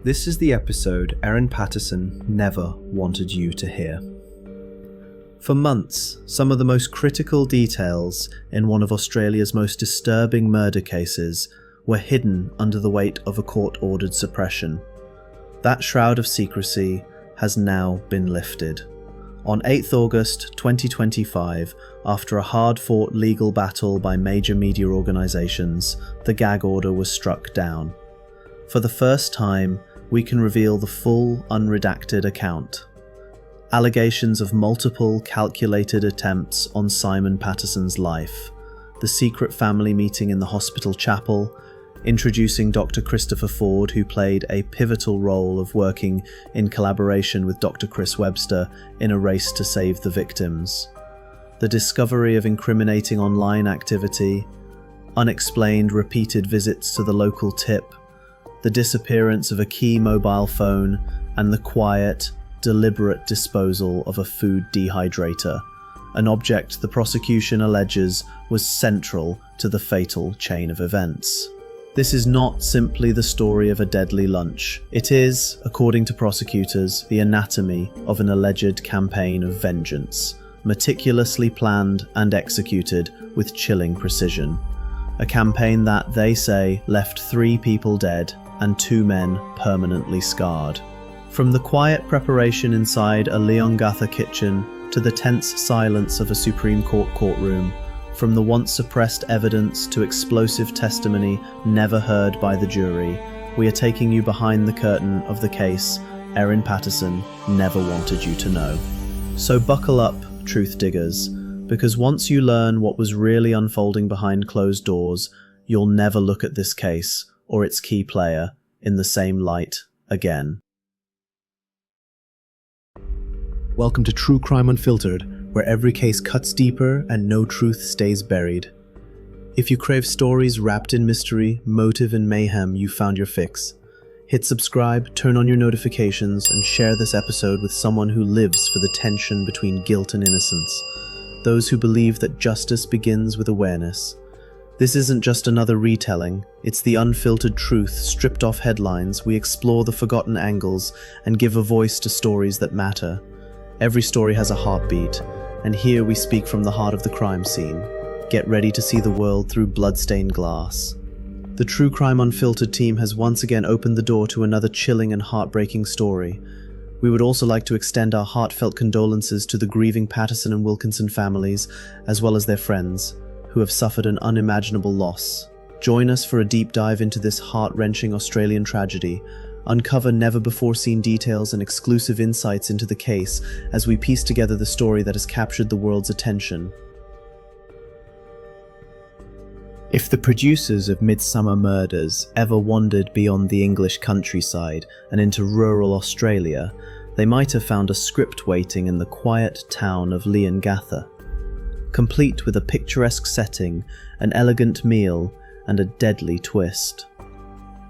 This is the episode Erin Patterson never wanted you to hear. For months, some of the most critical details in one of Australia's most disturbing murder cases were hidden under the weight of a court-ordered suppression. That shroud of secrecy has now been lifted. On 8th August 2025, after a hard-fought legal battle by major media organisations, the gag order was struck down. For the first time, we can reveal the full, unredacted account. Allegations of multiple calculated attempts on Simon Patterson's life, the secret family meeting in the hospital chapel, introducing Dr. Christopher Ford, who played a pivotal role of working in collaboration with Dr. Chris Webster in a race to save the victims, the discovery of incriminating online activity, unexplained repeated visits to the local tip, the disappearance of a key mobile phone, and the quiet, deliberate disposal of a food dehydrator, an object the prosecution alleges was central to the fatal chain of events. This is not simply the story of a deadly lunch. It is, according to prosecutors, the anatomy of an alleged campaign of vengeance, meticulously planned and executed with chilling precision. A campaign that, they say, left 3 people dead and 2 men permanently scarred. From the quiet preparation inside a Leongatha kitchen to the tense silence of a Supreme Court courtroom, from the once suppressed evidence to explosive testimony never heard by the jury, we are taking you behind the curtain of the case Erin Patterson never wanted you to know. So buckle up, truth diggers, because once you learn what was really unfolding behind closed doors, you'll never look at this case or its key player in the same light again. Welcome to True Crime Unfiltered, where every case cuts deeper and no truth stays buried. If you crave stories wrapped in mystery, motive, and mayhem, you found your fix. Hit subscribe, turn on your notifications, and share this episode with someone who lives for the tension between guilt and innocence. Those who believe that justice begins with awareness. This isn't just another retelling, it's the unfiltered truth stripped off headlines. We explore the forgotten angles and give a voice to stories that matter. Every story has a heartbeat, and here we speak from the heart of the crime scene. Get ready to see the world through bloodstained glass. The True Crime Unfiltered team has once again opened the door to another chilling and heartbreaking story. We would also like to extend our heartfelt condolences to the grieving Patterson and Wilkinson families, as well as their friends, who have suffered an unimaginable loss. Join us for a deep dive into this heart-wrenching Australian tragedy, uncover never-before-seen details and exclusive insights into the case as we piece together the story that has captured the world's attention. If the producers of Midsummer Murders ever wandered beyond the English countryside and into rural Australia, they might have found a script waiting in the quiet town of Leongatha, complete with a picturesque setting, an elegant meal, and a deadly twist.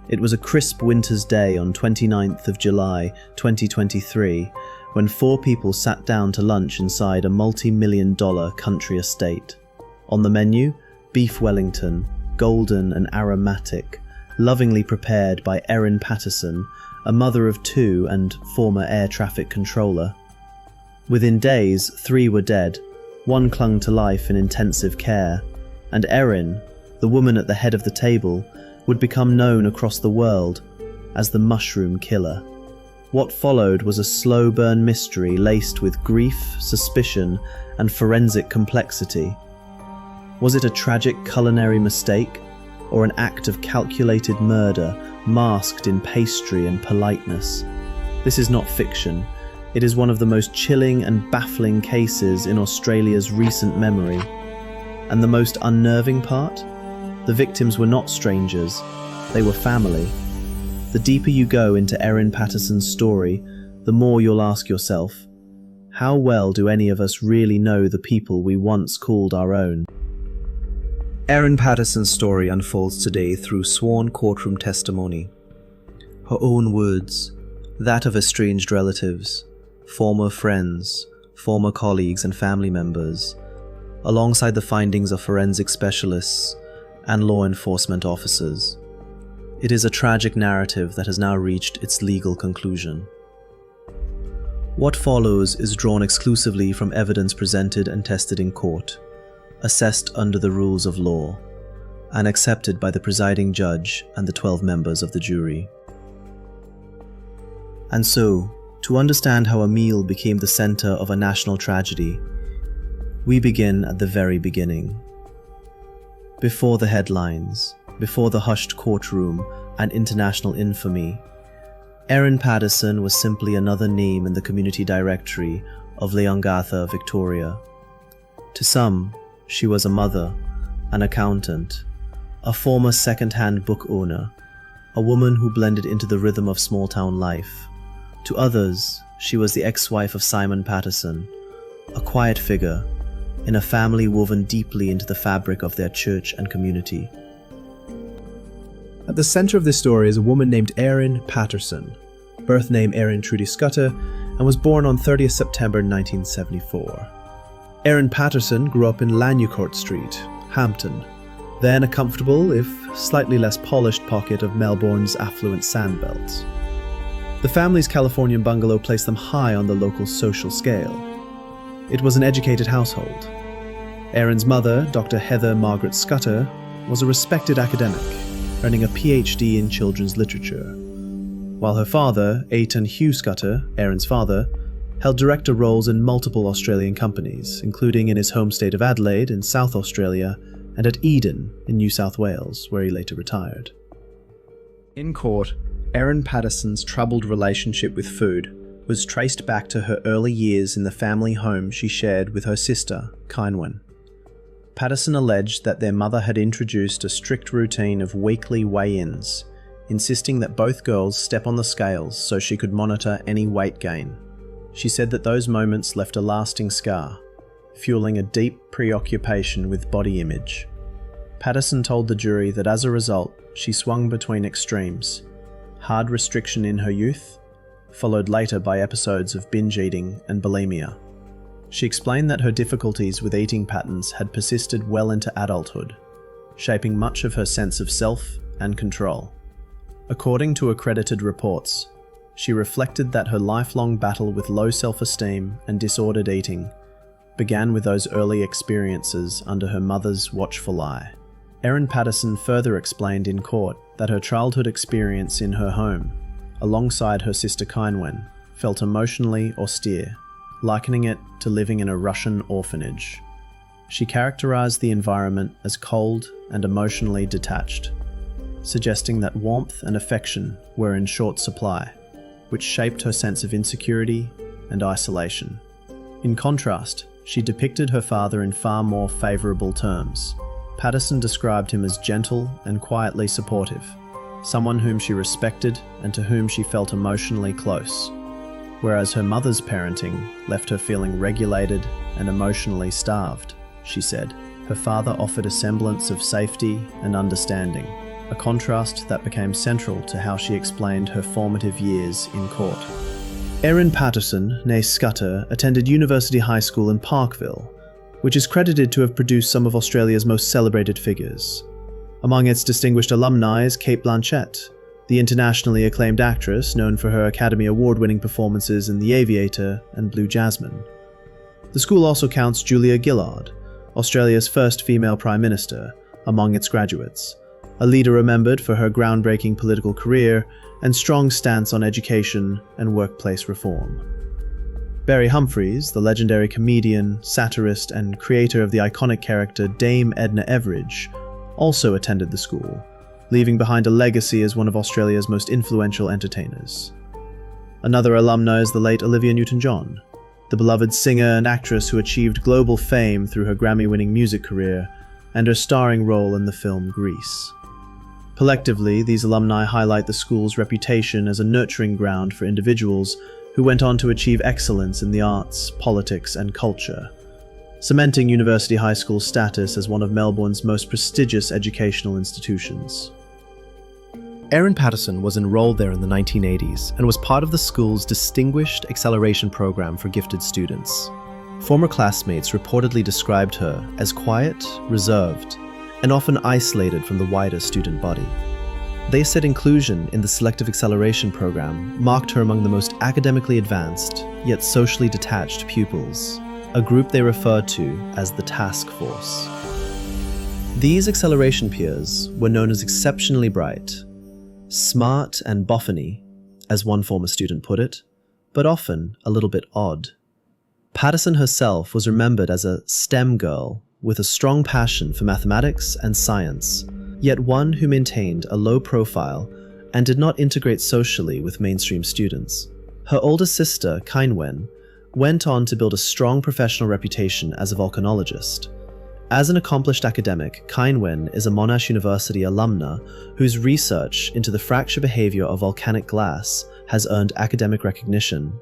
It was a crisp winter's day on 29th of July 2023 when 4 people sat down to lunch inside a multi-million-dollar country estate. On the menu, beef Wellington, golden and aromatic, lovingly prepared by Erin Patterson, a mother of 2 and former air traffic controller. Within days, 3 were dead. 1 clung to life in intensive care, and Erin, the woman at the head of the table, would become known across the world as the Mushroom Killer. What followed was a slow burn mystery laced with grief, suspicion, and forensic complexity. Was it a tragic culinary mistake, or an act of calculated murder masked in pastry and politeness? This is not fiction. It is one of the most chilling and baffling cases in Australia's recent memory. And the most unnerving part? The victims were not strangers, they were family. The deeper you go into Erin Patterson's story, the more you'll ask yourself, how well do any of us really know the people we once called our own? Erin Patterson's story unfolds today through sworn courtroom testimony. Her own words, that of estranged relatives, former friends, former colleagues and family members, alongside the findings of forensic specialists and law enforcement officers. It is a tragic narrative that has now reached its legal conclusion. What follows is drawn exclusively from evidence presented and tested in court, assessed under the rules of law, and accepted by the presiding judge and the 12 members of the jury. And so, to understand how a meal became the center of a national tragedy, we begin at the very beginning. Before the headlines, before the hushed courtroom and international infamy, Erin Patterson was simply another name in the community directory of Leongatha, Victoria. To some, she was a mother, an accountant, a former second-hand book owner, a woman who blended into the rhythm of small-town life. To others, she was the ex-wife of Simon Patterson, a quiet figure in a family woven deeply into the fabric of their church and community. At the center of this story is a woman named Erin Patterson, birth name Erin Trudy Scudder, and was born on 30th September 1974. Erin Patterson grew up in Leongatha Street, Hampton, then a comfortable, if slightly less polished pocket of Melbourne's affluent sandbelt. The family's Californian bungalow placed them high on the local social scale. It was an educated household. Erin's mother, Dr. Heather Margaret Scudder, was a respected academic, earning a PhD in children's literature, while her father, Aiton Hugh Scudder, Erin's father, held director roles in multiple Australian companies, including in his home state of Adelaide in South Australia and at Eden in New South Wales, where he later retired. In court, Erin Patterson's troubled relationship with food was traced back to her early years in the family home she shared with her sister, Kynwyn. Patterson alleged that their mother had introduced a strict routine of weekly weigh-ins, insisting that both girls step on the scales so she could monitor any weight gain. She said that those moments left a lasting scar, fueling a deep preoccupation with body image. Patterson told the jury that as a result, she swung between extremes: hard restriction in her youth, followed later by episodes of binge eating and bulimia. She explained that her difficulties with eating patterns had persisted well into adulthood, shaping much of her sense of self and control. According to accredited reports, she reflected that her lifelong battle with low self-esteem and disordered eating began with those early experiences under her mother's watchful eye. Erin Patterson further explained in court that her childhood experience in her home, alongside her sister Kynwyn, felt emotionally austere, likening it to living in a Russian orphanage. She characterized the environment as cold and emotionally detached, suggesting that warmth and affection were in short supply, which shaped her sense of insecurity and isolation. In contrast, she depicted her father in far more favorable terms. Patterson described him as gentle and quietly supportive, someone whom she respected and to whom she felt emotionally close, whereas her mother's parenting left her feeling regulated and emotionally starved, she said. Her father offered a semblance of safety and understanding, a contrast that became central to how she explained her formative years in court. Erin Patterson, née Scudder, attended University High School in Parkville, which is credited to have produced some of Australia's most celebrated figures. Among its distinguished alumni is Cate Blanchett, the internationally acclaimed actress known for her Academy Award-winning performances in The Aviator and Blue Jasmine. The school also counts Julia Gillard, Australia's first female Prime Minister, among its graduates, a leader remembered for her groundbreaking political career and strong stance on education and workplace reform. Barry Humphries, the legendary comedian, satirist, and creator of the iconic character Dame Edna Everage, also attended the school, leaving behind a legacy as one of Australia's most influential entertainers. Another alumna is the late Olivia Newton-John, the beloved singer and actress who achieved global fame through her Grammy-winning music career and her starring role in the film Grease. Collectively, these alumni highlight the school's reputation as a nurturing ground for individuals who went on to achieve excellence in the arts, politics, and culture, cementing University High School's status as one of Melbourne's most prestigious educational institutions. Erin Patterson was enrolled there in the 1980s and was part of the school's distinguished acceleration program for gifted students. Former classmates reportedly described her as quiet, reserved, and often isolated from the wider student body. They said inclusion in the selective acceleration program marked her among the most academically advanced, yet socially detached pupils, a group they referred to as the task force. These acceleration peers were known as exceptionally bright, smart and boffiny, as one former student put it, but often a little bit odd. Patterson herself was remembered as a STEM girl with a strong passion for mathematics and science, yet one who maintained a low profile and did not integrate socially with mainstream students. Her older sister, Kynwen, went on to build a strong professional reputation as a volcanologist. As an accomplished academic, Kynwen is a Monash University alumna whose research into the fracture behavior of volcanic glass has earned academic recognition.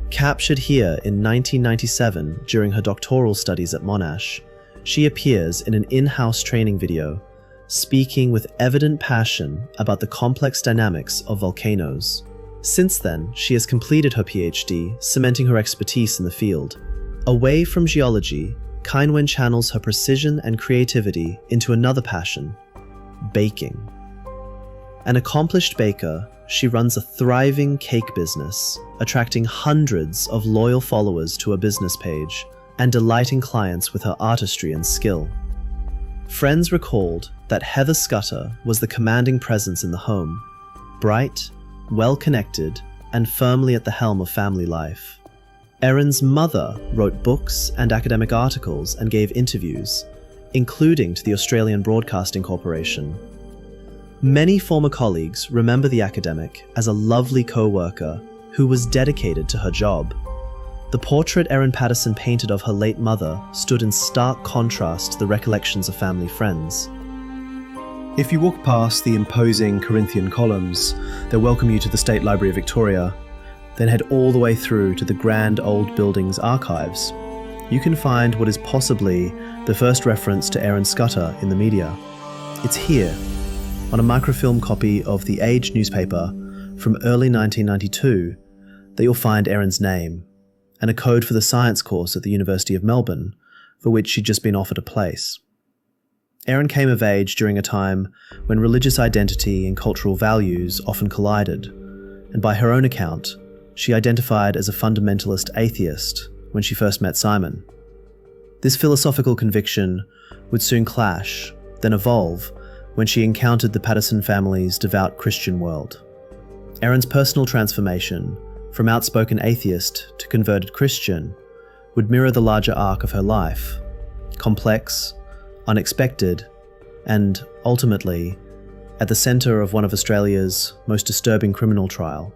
Captured here in 1997 during her doctoral studies at Monash, she appears in an in-house training video, speaking with evident passion about the complex dynamics of volcanoes. Since then, she has completed her PhD, cementing her expertise in the field. Away from geology, Kynwen channels her precision and creativity into another passion: baking. An accomplished baker, she runs a thriving cake business, attracting hundreds of loyal followers to her business page and delighting clients with her artistry and skill. Friends recalled that Heather Scudder was the commanding presence in the home, bright, well-connected, and firmly at the helm of family life. Erin's mother wrote books and academic articles and gave interviews, including to the Australian Broadcasting Corporation. Many former colleagues remember the academic as a lovely co-worker who was dedicated to her job. The portrait Erin Patterson painted of her late mother stood in stark contrast to the recollections of family friends. If you walk past the imposing Corinthian columns that welcome you to the State Library of Victoria, then head all the way through to the grand old building's archives, you can find what is possibly the first reference to Erin Scudder in the media. It's here, on a microfilm copy of the Age newspaper from early 1992, that you'll find Erin's name, and a code for the science course at the University of Melbourne, for which she'd just been offered a place. Erin came of age during a time when religious identity and cultural values often collided, and by her own account, she identified as a fundamentalist atheist when she first met Simon. This philosophical conviction would soon clash, then evolve, when she encountered the Patterson family's devout Christian world. Erin's personal transformation, from outspoken atheist to converted Christian, would mirror the larger arc of her life: complex, unexpected, and, ultimately, at the centre of one of Australia's most disturbing criminal trial.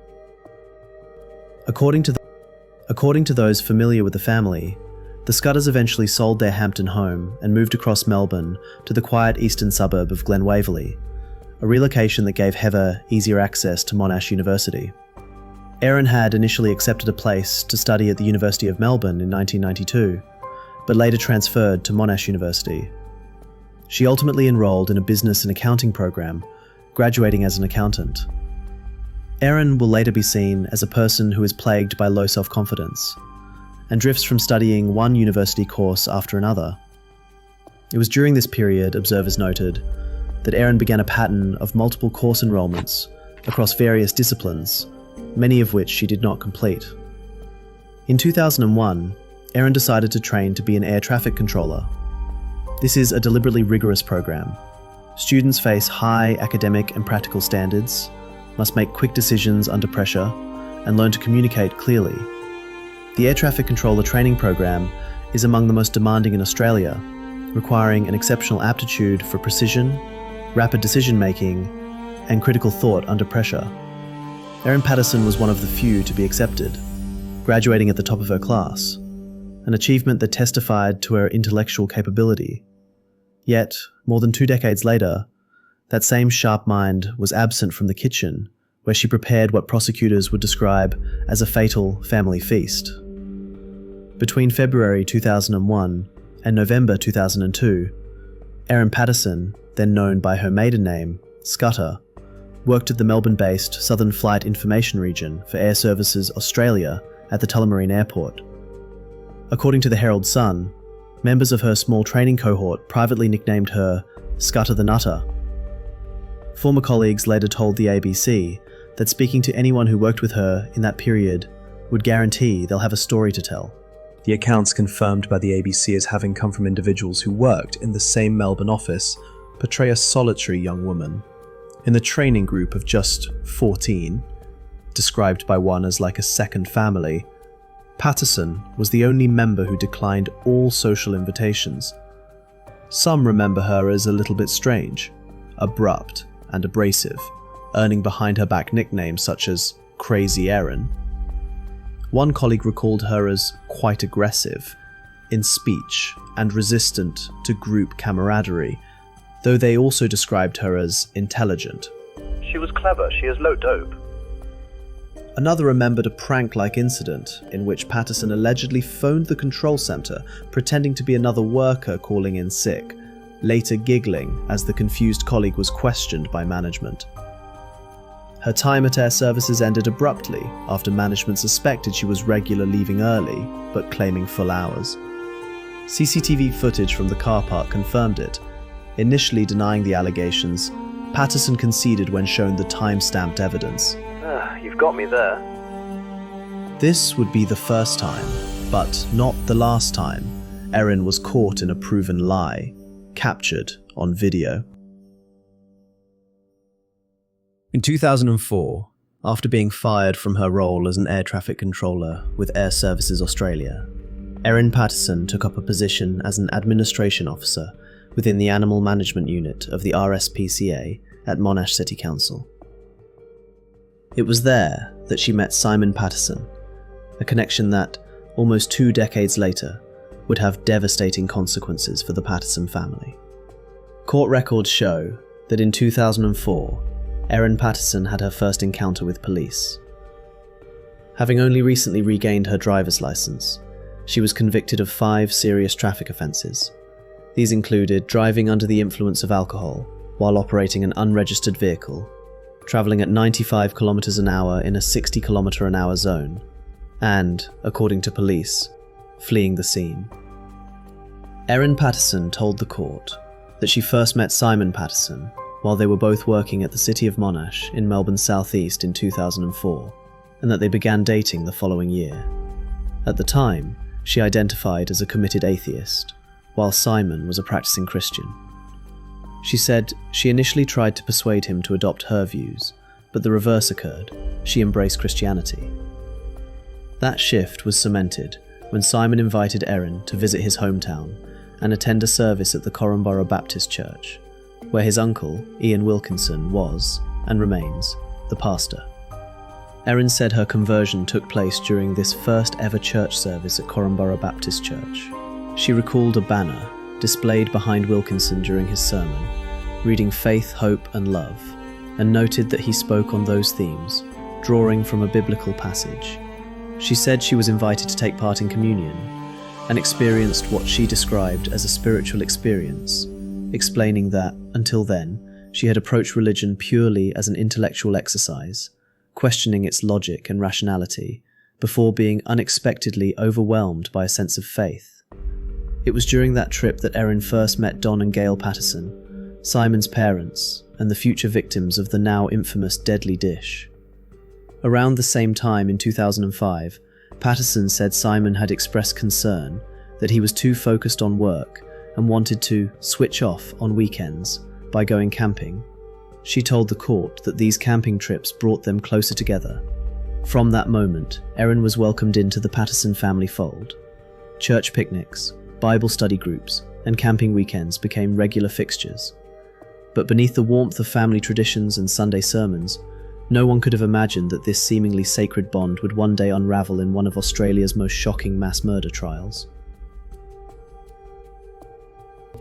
According to those familiar with the family, the Scudders eventually sold their Hampton home and moved across Melbourne to the quiet eastern suburb of Glen Waverley, a relocation that gave Heather easier access to Monash University. Erin had initially accepted a place to study at the University of Melbourne in 1992, but later transferred to Monash University. She ultimately enrolled in a business and accounting program, graduating as an accountant. Erin will later be seen as a person who is plagued by low self-confidence, and drifts from studying one university course after another. It was during this period, observers noted, that Erin began a pattern of multiple course enrollments across various disciplines, many of which she did not complete. In 2001, Erin decided to train to be an air traffic controller. This is a deliberately rigorous program. Students face high academic and practical standards, must make quick decisions under pressure, and learn to communicate clearly. The air traffic controller training program is among the most demanding in Australia, requiring an exceptional aptitude for precision, rapid decision-making, and critical thought under pressure. Erin Patterson was one of the few to be accepted, graduating at the top of her class, an achievement that testified to her intellectual capability. Yet, more than 2 decades later, that same sharp mind was absent from the kitchen, where she prepared what prosecutors would describe as a fatal family feast. Between February 2001 and November 2002, Erin Patterson, then known by her maiden name, Scudder, worked at the Melbourne-based Southern Flight Information Region for Air Services Australia at the Tullamarine Airport. According to the Herald Sun, members of her small training cohort privately nicknamed her Scudder the Nutter. Former colleagues later told the ABC that speaking to anyone who worked with her in that period would guarantee they'll have a story to tell. The accounts confirmed by the ABC as having come from individuals who worked in the same Melbourne office portray a solitary young woman. In the training group of just 14, described by one as like a second family, Patterson was the only member who declined all social invitations. Some remember her as a little bit strange, abrupt and abrasive, earning behind her back nicknames such as Crazy Erin. One colleague recalled her as quite aggressive in speech and resistant to group camaraderie, though they also described her as intelligent. She was clever, she is low dope. Another remembered a prank-like incident in which Patterson allegedly phoned the control centre pretending to be another worker calling in sick, later giggling as the confused colleague was questioned by management. Her time at Air Services ended abruptly after management suspected she was regular leaving early, but claiming full hours. CCTV footage from the car park confirmed it. Initially denying the allegations, Patterson conceded when shown the time-stamped evidence. You've got me there. This would be the first time, but not the last time, Erin was caught in a proven lie, captured on video. In 2004, after being fired from her role as an air traffic controller with Air Services Australia, Erin Patterson took up a position as an administration officer within the Animal Management Unit of the RSPCA at Monash City Council. It was there that she met Simon Patterson, a connection that, almost 2 decades later, would have devastating consequences for the Patterson family. Court records show that in 2004, Erin Patterson had her first encounter with police. Having only recently regained her driver's license, she was convicted of 5 serious traffic offences. These included driving under the influence of alcohol while operating an unregistered vehicle, travelling at 95 kilometers an hour in a 60 kilometer an hour zone, and, according to police, fleeing the scene. Erin Patterson told the court that she first met Simon Patterson while they were both working at the City of Monash in Melbourne's southeast in 2004, and that they began dating the following year. At the time, she identified as a committed atheist, while Simon was a practicing Christian. She said she initially tried to persuade him to adopt her views, but the reverse occurred. She embraced Christianity. That shift was cemented when Simon invited Erin to visit his hometown and attend a service at the Corumburra Baptist Church, where his uncle, Ian Wilkinson, was, and remains, the pastor. Erin said her conversion took place during this first ever church service at Corumburra Baptist Church. She recalled a banner displayed behind Wilkinson during his sermon, reading faith, hope and love, and noted that he spoke on those themes, drawing from a biblical passage. She said she was invited to take part in communion, and experienced what she described as a spiritual experience, explaining that, until then, she had approached religion purely as an intellectual exercise, questioning its logic and rationality, before being unexpectedly overwhelmed by a sense of faith. It was during that trip that Erin first met Don and Gail Patterson, Simon's parents, and the future victims of the now infamous deadly dish. Around the same time in 2005, Patterson said Simon had expressed concern that he was too focused on work and wanted to switch off on weekends by going camping. She told the court that these camping trips brought them closer together. From that moment, Erin was welcomed into the Patterson family fold. Church picnics, Bible study groups, and camping weekends became regular fixtures. But beneath the warmth of family traditions and Sunday sermons, no one could have imagined that this seemingly sacred bond would one day unravel in one of Australia's most shocking mass murder trials.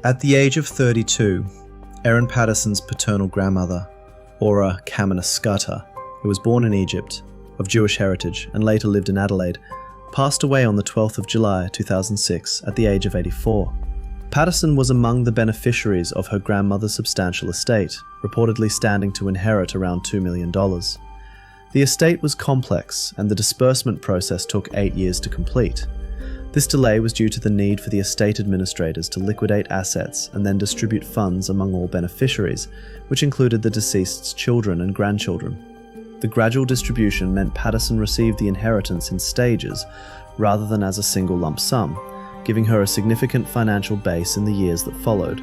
At the age of 32, Erin Patterson's paternal grandmother, Ora Kamina Scudder, who was born in Egypt, of Jewish heritage, and later lived in Adelaide, passed away on the 12th of July 2006 at the age of 84. Patterson was among the beneficiaries of her grandmother's substantial estate, reportedly standing to inherit around $2 million. The estate was complex and the disbursement process took 8 years to complete. This delay was due to the need for the estate administrators to liquidate assets and then distribute funds among all beneficiaries, which included the deceased's children and grandchildren. The gradual distribution meant Patterson received the inheritance in stages rather than as a single lump sum, giving her a significant financial base in the years that followed.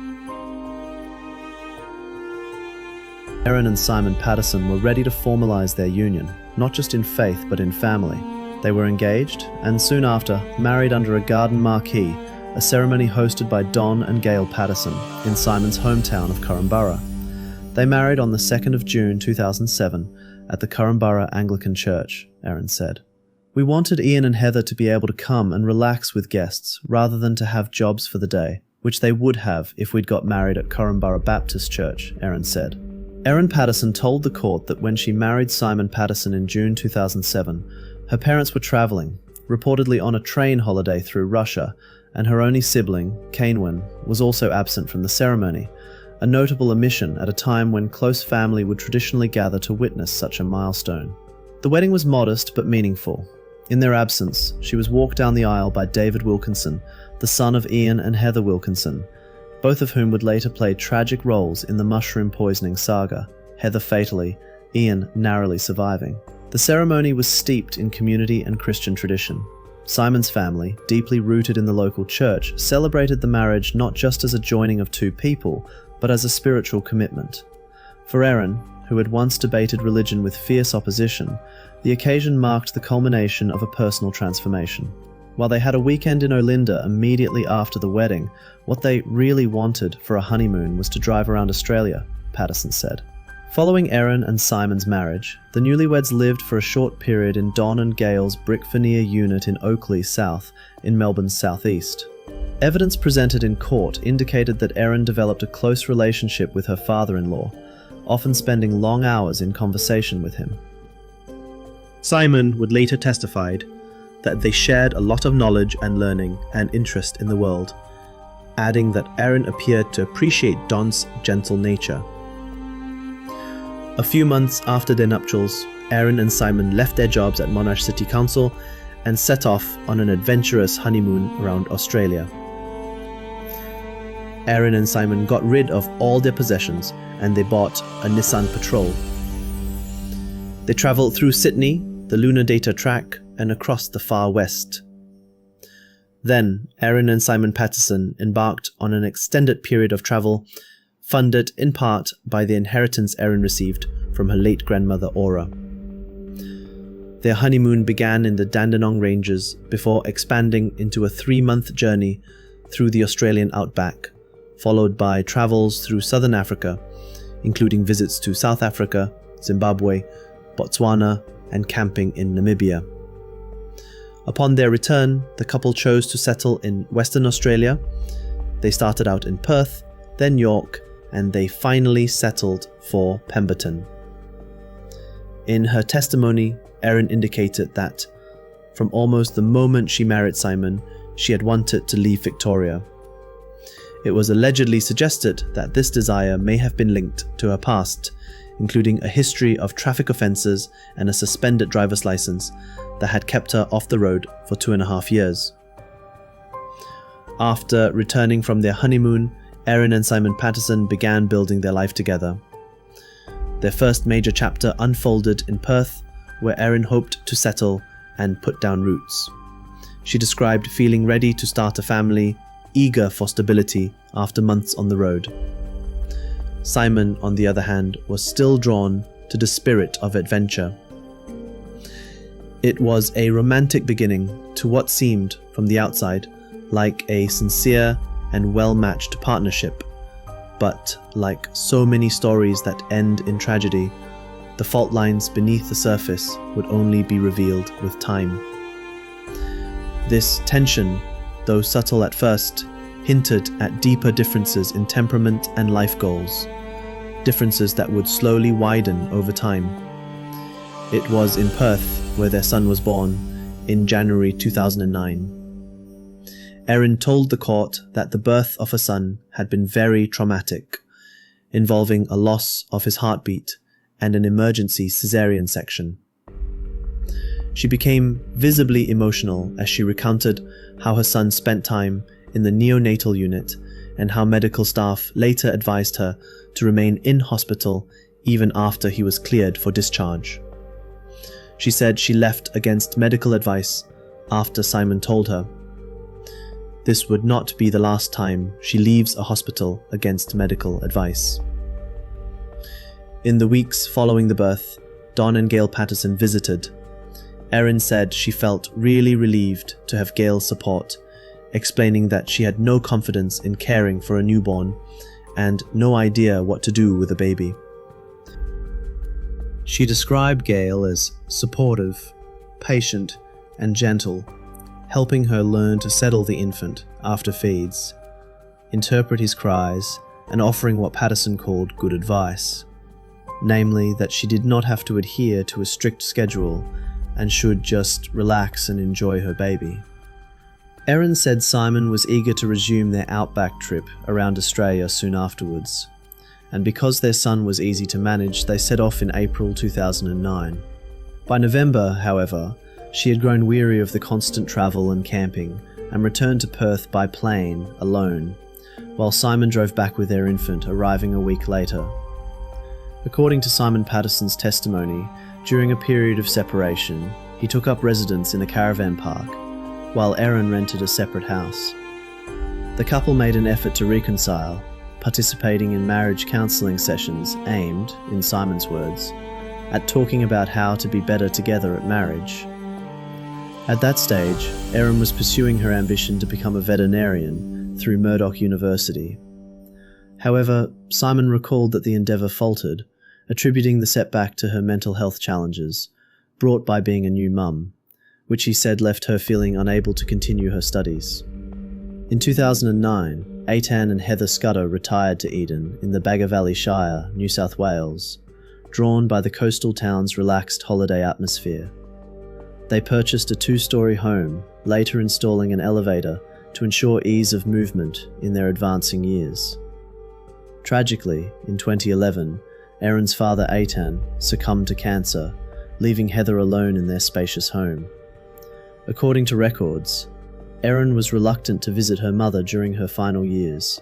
Erin and Simon Patterson were ready to formalize their union, not just in faith but in family. They were engaged, and soon after, married under a garden marquee, a ceremony hosted by Don and Gail Patterson in Simon's hometown of Korumburra. They married on the 2nd of June 2007 at the Korumburra Anglican Church, Erin said. We wanted Ian and Heather to be able to come and relax with guests rather than to have jobs for the day, which they would have if we'd got married at Korumburra Baptist Church, Erin said. Erin Patterson told the court that when she married Simon Patterson in June 2007, her parents were travelling, reportedly on a train holiday through Russia, and her only sibling, Kainwen, was also absent from the ceremony, a notable omission at a time when close family would traditionally gather to witness such a milestone. The wedding was modest but meaningful. In their absence, she was walked down the aisle by David Wilkinson, the son of Ian and Heather Wilkinson, both of whom would later play tragic roles in the mushroom poisoning saga, Heather fatally, Ian narrowly surviving. The ceremony was steeped in community and Christian tradition. Simon's family, deeply rooted in the local church, celebrated the marriage not just as a joining of two people, but as a spiritual commitment. For Erin, who had once debated religion with fierce opposition, the occasion marked the culmination of a personal transformation. While they had a weekend in Olinda immediately after the wedding, what they really wanted for a honeymoon was to drive around Australia, Patterson said. Following Erin and Simon's marriage, the newlyweds lived for a short period in Don and Gail's brick veneer unit in Oakley South, in Melbourne's southeast. Evidence presented in court indicated that Erin developed a close relationship with her father-in-law, often spending long hours in conversation with him. Simon would later testify that they shared a lot of knowledge and learning and interest in the world, adding that Erin appeared to appreciate Don's gentle nature. A few months after their nuptials, Erin and Simon left their jobs at Monash City Council and set off on an adventurous honeymoon around Australia. Erin and Simon got rid of all their possessions and they bought a Nissan Patrol. They travelled through Sydney, the Lunar Data Track, and across the far west. Then, Erin and Simon Patterson embarked on an extended period of travel, funded in part by the inheritance Erin received from her late grandmother Aura. Their honeymoon began in the Dandenong Ranges before expanding into a 3-month journey through the Australian outback, followed by travels through southern Africa, including visits to South Africa, Zimbabwe, Botswana, and camping in Namibia. Upon their return, the couple chose to settle in Western Australia. They started out in Perth, then York, and they finally settled for Pemberton. In her testimony, Erin indicated that, from almost the moment she married Simon, she had wanted to leave Victoria. It was allegedly suggested that this desire may have been linked to her past, including a history of traffic offences and a suspended driver's licence that had kept her off the road for 2.5 years. After returning from their honeymoon, Erin and Simon Patterson began building their life together. Their first major chapter unfolded in Perth, where Erin hoped to settle and put down roots. She described feeling ready to start a family, eager for stability after months on the road. Simon, on the other hand, was still drawn to the spirit of adventure. It was a romantic beginning to what seemed, from the outside, like a sincere and well-matched partnership, but like so many stories that end in tragedy, the fault lines beneath the surface would only be revealed with time. This tension, though subtle at first, hinted at deeper differences in temperament and life goals, differences that would slowly widen over time. It was in Perth where their son was born in January 2009. Erin told the court that the birth of her son had been very traumatic, involving a loss of his heartbeat and an emergency cesarean section. She became visibly emotional as she recounted how her son spent time in the neonatal unit and how medical staff later advised her to remain in hospital even after he was cleared for discharge. She said she left against medical advice after Simon told her this would not be the last time she leaves a hospital against medical advice. In the weeks following the birth, Don and Gail Patterson visited. Erin said she felt really relieved to have Gail's support, explaining that she had no confidence in caring for a newborn and no idea what to do with a baby. She described Gail as supportive, patient, and gentle, helping her learn to settle the infant after feeds, interpret his cries, and offering what Patterson called good advice, namely that she did not have to adhere to a strict schedule and should just relax and enjoy her baby. Erin said Simon was eager to resume their outback trip around Australia soon afterwards, and because their son was easy to manage, they set off in April 2009. By November, however, she had grown weary of the constant travel and camping and returned to Perth by plane alone, while Simon drove back with their infant, arriving a week later. According to Simon Patterson's testimony, during a period of separation, he took up residence in a caravan park, while Erin rented a separate house. The couple made an effort to reconcile, participating in marriage counselling sessions aimed, in Simon's words, at talking about how to be better together at marriage. At that stage, Erin was pursuing her ambition to become a veterinarian through Murdoch University. However, Simon recalled that the endeavour faltered, attributing the setback to her mental health challenges, brought by being a new mum, which he said left her feeling unable to continue her studies. In 2009, Aitan and Heather Scudder retired to Eden in the Bagger Valley Shire, New South Wales, drawn by the coastal town's relaxed holiday atmosphere. They purchased a 2-story home, later installing an elevator to ensure ease of movement in their advancing years. Tragically, in 2011, Erin's father Aitan succumbed to cancer, leaving Heather alone in their spacious home. According to records, Erin was reluctant to visit her mother during her final years.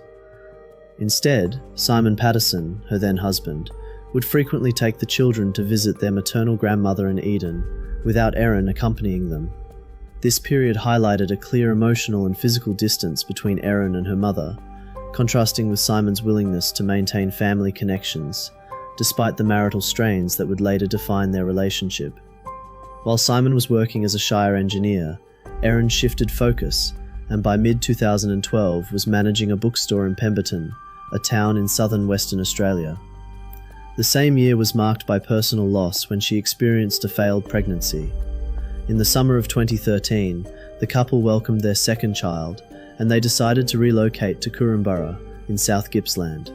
Instead, Simon Patterson, her then husband, would frequently take the children to visit their maternal grandmother in Eden, without Erin accompanying them. This period highlighted a clear emotional and physical distance between Erin and her mother, contrasting with Simon's willingness to maintain family connections, despite the marital strains that would later define their relationship. While Simon was working as a Shire engineer, Erin shifted focus and by mid-2012 was managing a bookstore in Pemberton, a town in southern Western Australia. The same year was marked by personal loss when she experienced a failed pregnancy. In the summer of 2013, the couple welcomed their second child, and they decided to relocate to Kurrumbara in South Gippsland.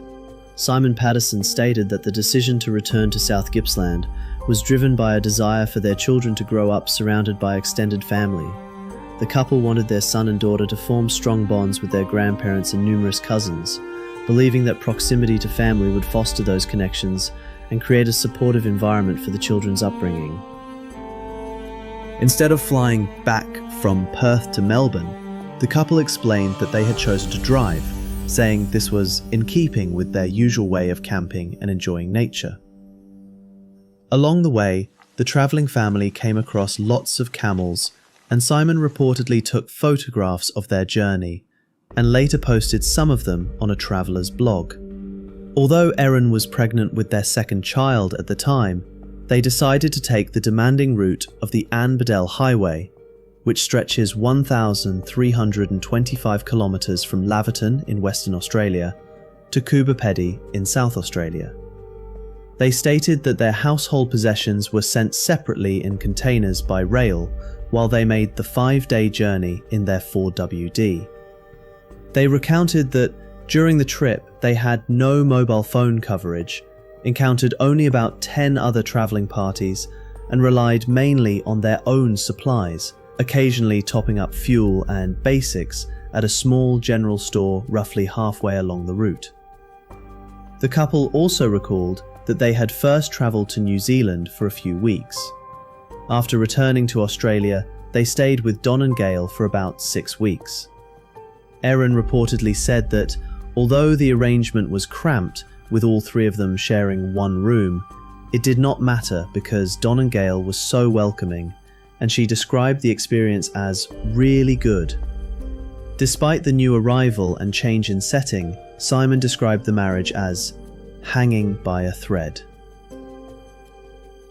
Simon Patterson stated that the decision to return to South Gippsland was driven by a desire for their children to grow up surrounded by extended family. The couple wanted their son and daughter to form strong bonds with their grandparents and numerous cousins, believing that proximity to family would foster those connections and create a supportive environment for the children's upbringing. Instead of flying back from Perth to Melbourne, the couple explained that they had chosen to drive, saying this was in keeping with their usual way of camping and enjoying nature. Along the way, the travelling family came across lots of camels, and Simon reportedly took photographs of their journey, and later posted some of them on a traveller's blog. Although Erin was pregnant with their second child at the time, they decided to take the demanding route of the Anne Bedell Highway, which stretches 1,325 kilometres from Laverton in Western Australia to Coober Pedy in South Australia. They stated that their household possessions were sent separately in containers by rail while they made the 5-day journey in their 4WD. They recounted that during the trip they had no mobile phone coverage, encountered only about 10 other travelling parties, and relied mainly on their own supplies, occasionally topping up fuel and basics at a small general store roughly halfway along the route. The couple also recalled that they had first travelled to New Zealand for a few weeks. After returning to Australia, they stayed with Don and Gail for about 6 weeks. Erin reportedly said that, although the arrangement was cramped, with all three of them sharing one room, it did not matter because Don and Gail were so welcoming, and she described the experience as really good. Despite the new arrival and change in setting, Simon described the marriage as hanging by a thread.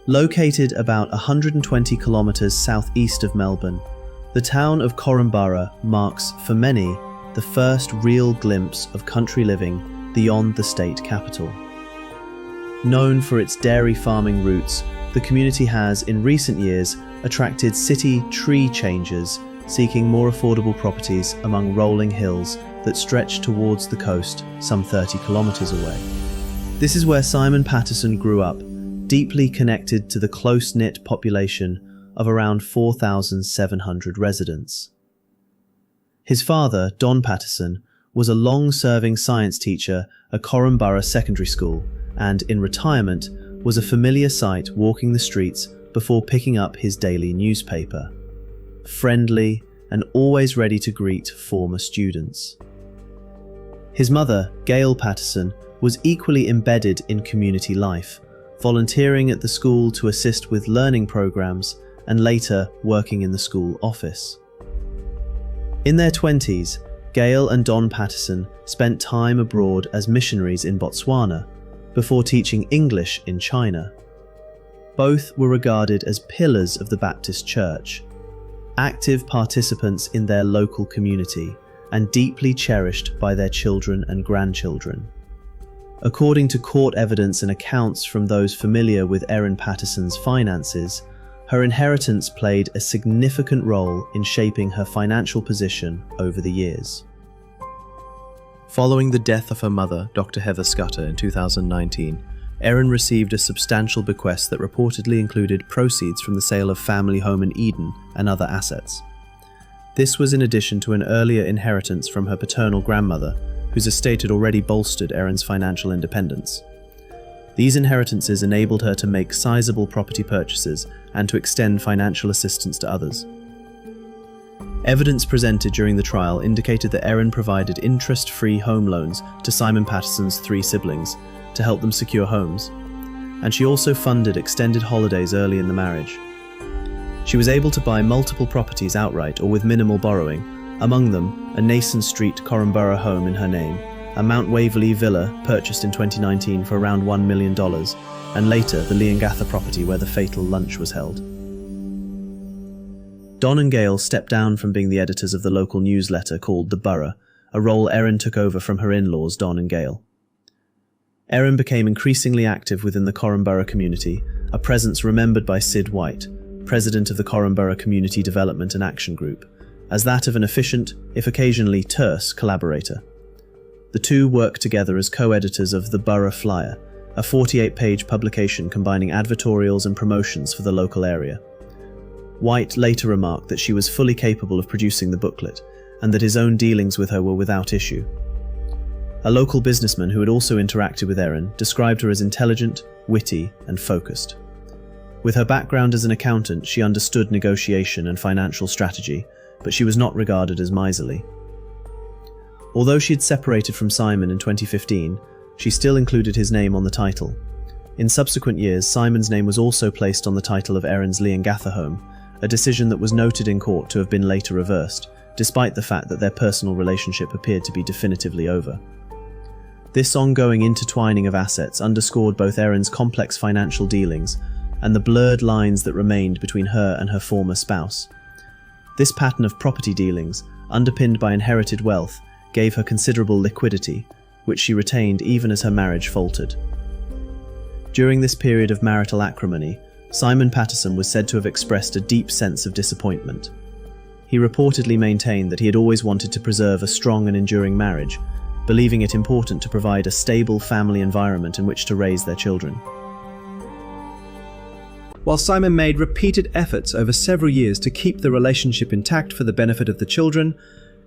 Located about 120 kilometres southeast of Melbourne, the town of Korumburra marks, for many, the first real glimpse of country living beyond the state capital. Known for its dairy farming roots, the community has, in recent years, attracted city tree changers seeking more affordable properties among rolling hills that stretch towards the coast some 30 kilometres away. This is where Simon Patterson grew up, deeply connected to the close-knit population of around 4,700 residents. His father, Don Patterson, was a long-serving science teacher at Korumburra Secondary School and, in retirement, was a familiar sight walking the streets before picking up his daily newspaper. Friendly and always ready to greet former students. His mother, Gail Patterson, was equally embedded in community life, volunteering at the school to assist with learning programs and later working in the school office. In their 20s, Gail and Don Patterson spent time abroad as missionaries in Botswana before teaching English in China. Both were regarded as pillars of the Baptist Church, active participants in their local community and deeply cherished by their children and grandchildren. According to court evidence and accounts from those familiar with Erin Patterson's finances, her inheritance played a significant role in shaping her financial position over the years. Following the death of her mother, Dr. Heather Scudder, in 2019, Erin received a substantial bequest that reportedly included proceeds from the sale of family home in Eden and other assets. This was in addition to an earlier inheritance from her paternal grandmother, whose estate had already bolstered Erin's financial independence. These inheritances enabled her to make sizable property purchases and to extend financial assistance to others. Evidence presented during the trial indicated that Erin provided interest-free home loans to Simon Patterson's 3 siblings to help them secure homes, and she also funded extended holidays early in the marriage. She was able to buy multiple properties outright or with minimal borrowing, among them a Nason Street Korumburra home in her name, a Mount Waverley villa purchased in 2019 for around $1 million, and later the Leongatha property where the fatal lunch was held. Don and Gail stepped down from being the editors of the local newsletter called The Borough, a role Erin took over from her in-laws Don and Gail. Erin became increasingly active within the Korumburra community, a presence remembered by Sid White, president of the Korumburra Community Development and Action Group, as that of an efficient, if occasionally terse, collaborator. The two worked together as co-editors of The Borough Flyer, a 48-page publication combining advertorials and promotions for the local area. White later remarked that she was fully capable of producing the booklet, and that his own dealings with her were without issue. A local businessman who had also interacted with Erin described her as intelligent, witty, and focused. With her background as an accountant, she understood negotiation and financial strategy, but she was not regarded as miserly. Although she had separated from Simon in 2015, she still included his name on the title. In subsequent years, Simon's name was also placed on the title of Erin's Leongatha home, a decision that was noted in court to have been later reversed, despite the fact that their personal relationship appeared to be definitively over. This ongoing intertwining of assets underscored both Erin's complex financial dealings and the blurred lines that remained between her and her former spouse. This pattern of property dealings, underpinned by inherited wealth, gave her considerable liquidity, which she retained even as her marriage faltered. During this period of marital acrimony, Simon Patterson was said to have expressed a deep sense of disappointment. He reportedly maintained that he had always wanted to preserve a strong and enduring marriage, believing it important to provide a stable family environment in which to raise their children. While Simon made repeated efforts over several years to keep the relationship intact for the benefit of the children,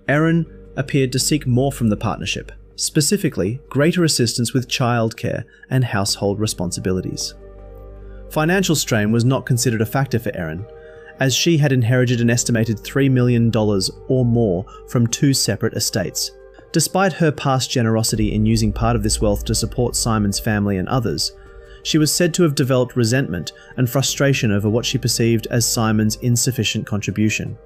Erin appeared to seek more from the partnership, specifically greater assistance with childcare and household responsibilities. Financial strain was not considered a factor for Erin, as she had inherited an estimated $3 million or more from 2 separate estates. Despite her past generosity in using part of this wealth to support Simon's family and others, she was said to have developed resentment and frustration over what she perceived as Simon's insufficient contribution.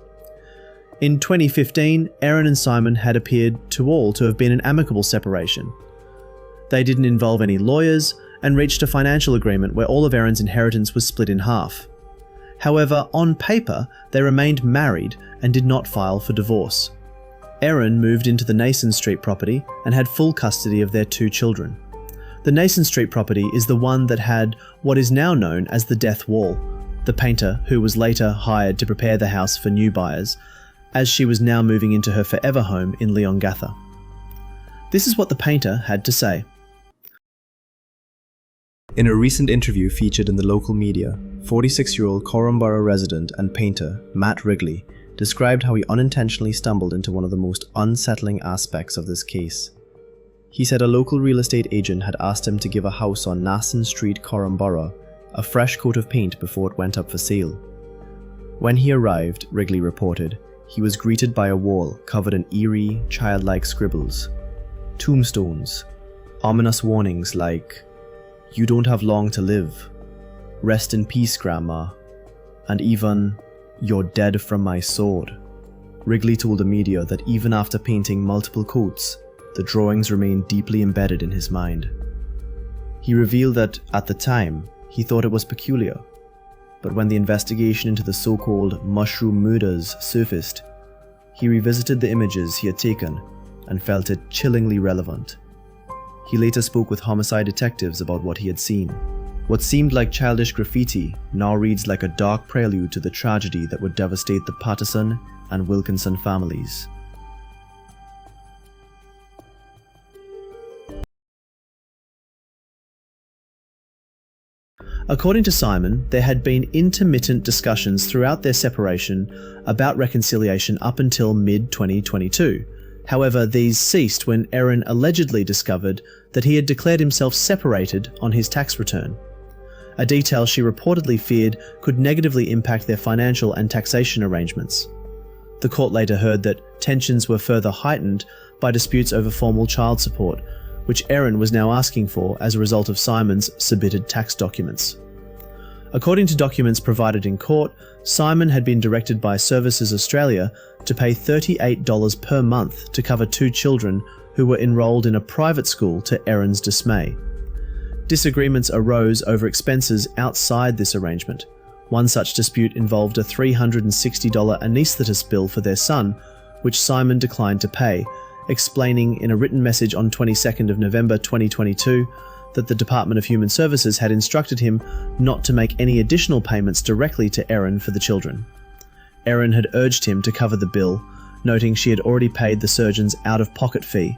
In 2015, Erin and Simon had appeared to all to have been an amicable separation. They didn't involve any lawyers and reached a financial agreement where all of Erin's inheritance was split in half. However, on paper, they remained married and did not file for divorce. Erin moved into the Nason Street property and had full custody of their 2 children. The Nason Street property is the one that had what is now known as the Death Wall, the painter who was later hired to prepare the house for new buyers, as she was now moving into her forever home in Leongatha. This is what the painter had to say. In a recent interview featured in the local media, 46-year-old Corumburra resident and painter Matt Wrigley described how he unintentionally stumbled into one of the most unsettling aspects of this case. He said a local real estate agent had asked him to give a house on Nason Street, Corumburra, a fresh coat of paint before it went up for sale. When he arrived, Wrigley reported, he was greeted by a wall covered in eerie, childlike scribbles. Tombstones, ominous warnings like, "You don't have long to live," "Rest in peace, Grandma," and even, "You're dead from my sword." Wrigley told the media that even after painting multiple coats, the drawings remained deeply embedded in his mind. He revealed that, at the time, he thought it was peculiar, but when the investigation into the so-called mushroom murders surfaced, he revisited the images he had taken and felt it chillingly relevant. He later spoke with homicide detectives about what he had seen. What seemed like childish graffiti now reads like a dark prelude to the tragedy that would devastate the Patterson and Wilkinson families. According to Simon, there had been intermittent discussions throughout their separation about reconciliation up until mid-2022. However, these ceased when Erin allegedly discovered that he had declared himself separated on his tax return, a detail she reportedly feared could negatively impact their financial and taxation arrangements. The court later heard that tensions were further heightened by disputes over formal child support, which Erin was now asking for as a result of Simon's submitted tax documents. According to documents provided in court, Simon had been directed by Services Australia to pay $38 per month to cover 2 children who were enrolled in a private school, to Erin's dismay. Disagreements arose over expenses outside this arrangement. One such dispute involved a $360 anaesthetist bill for their son, which Simon declined to pay, explaining in a written message on 22nd of November 2022 that the Department of Human Services had instructed him not to make any additional payments directly to Erin for the children. Erin had urged him to cover the bill, noting she had already paid the surgeon's out-of-pocket fee.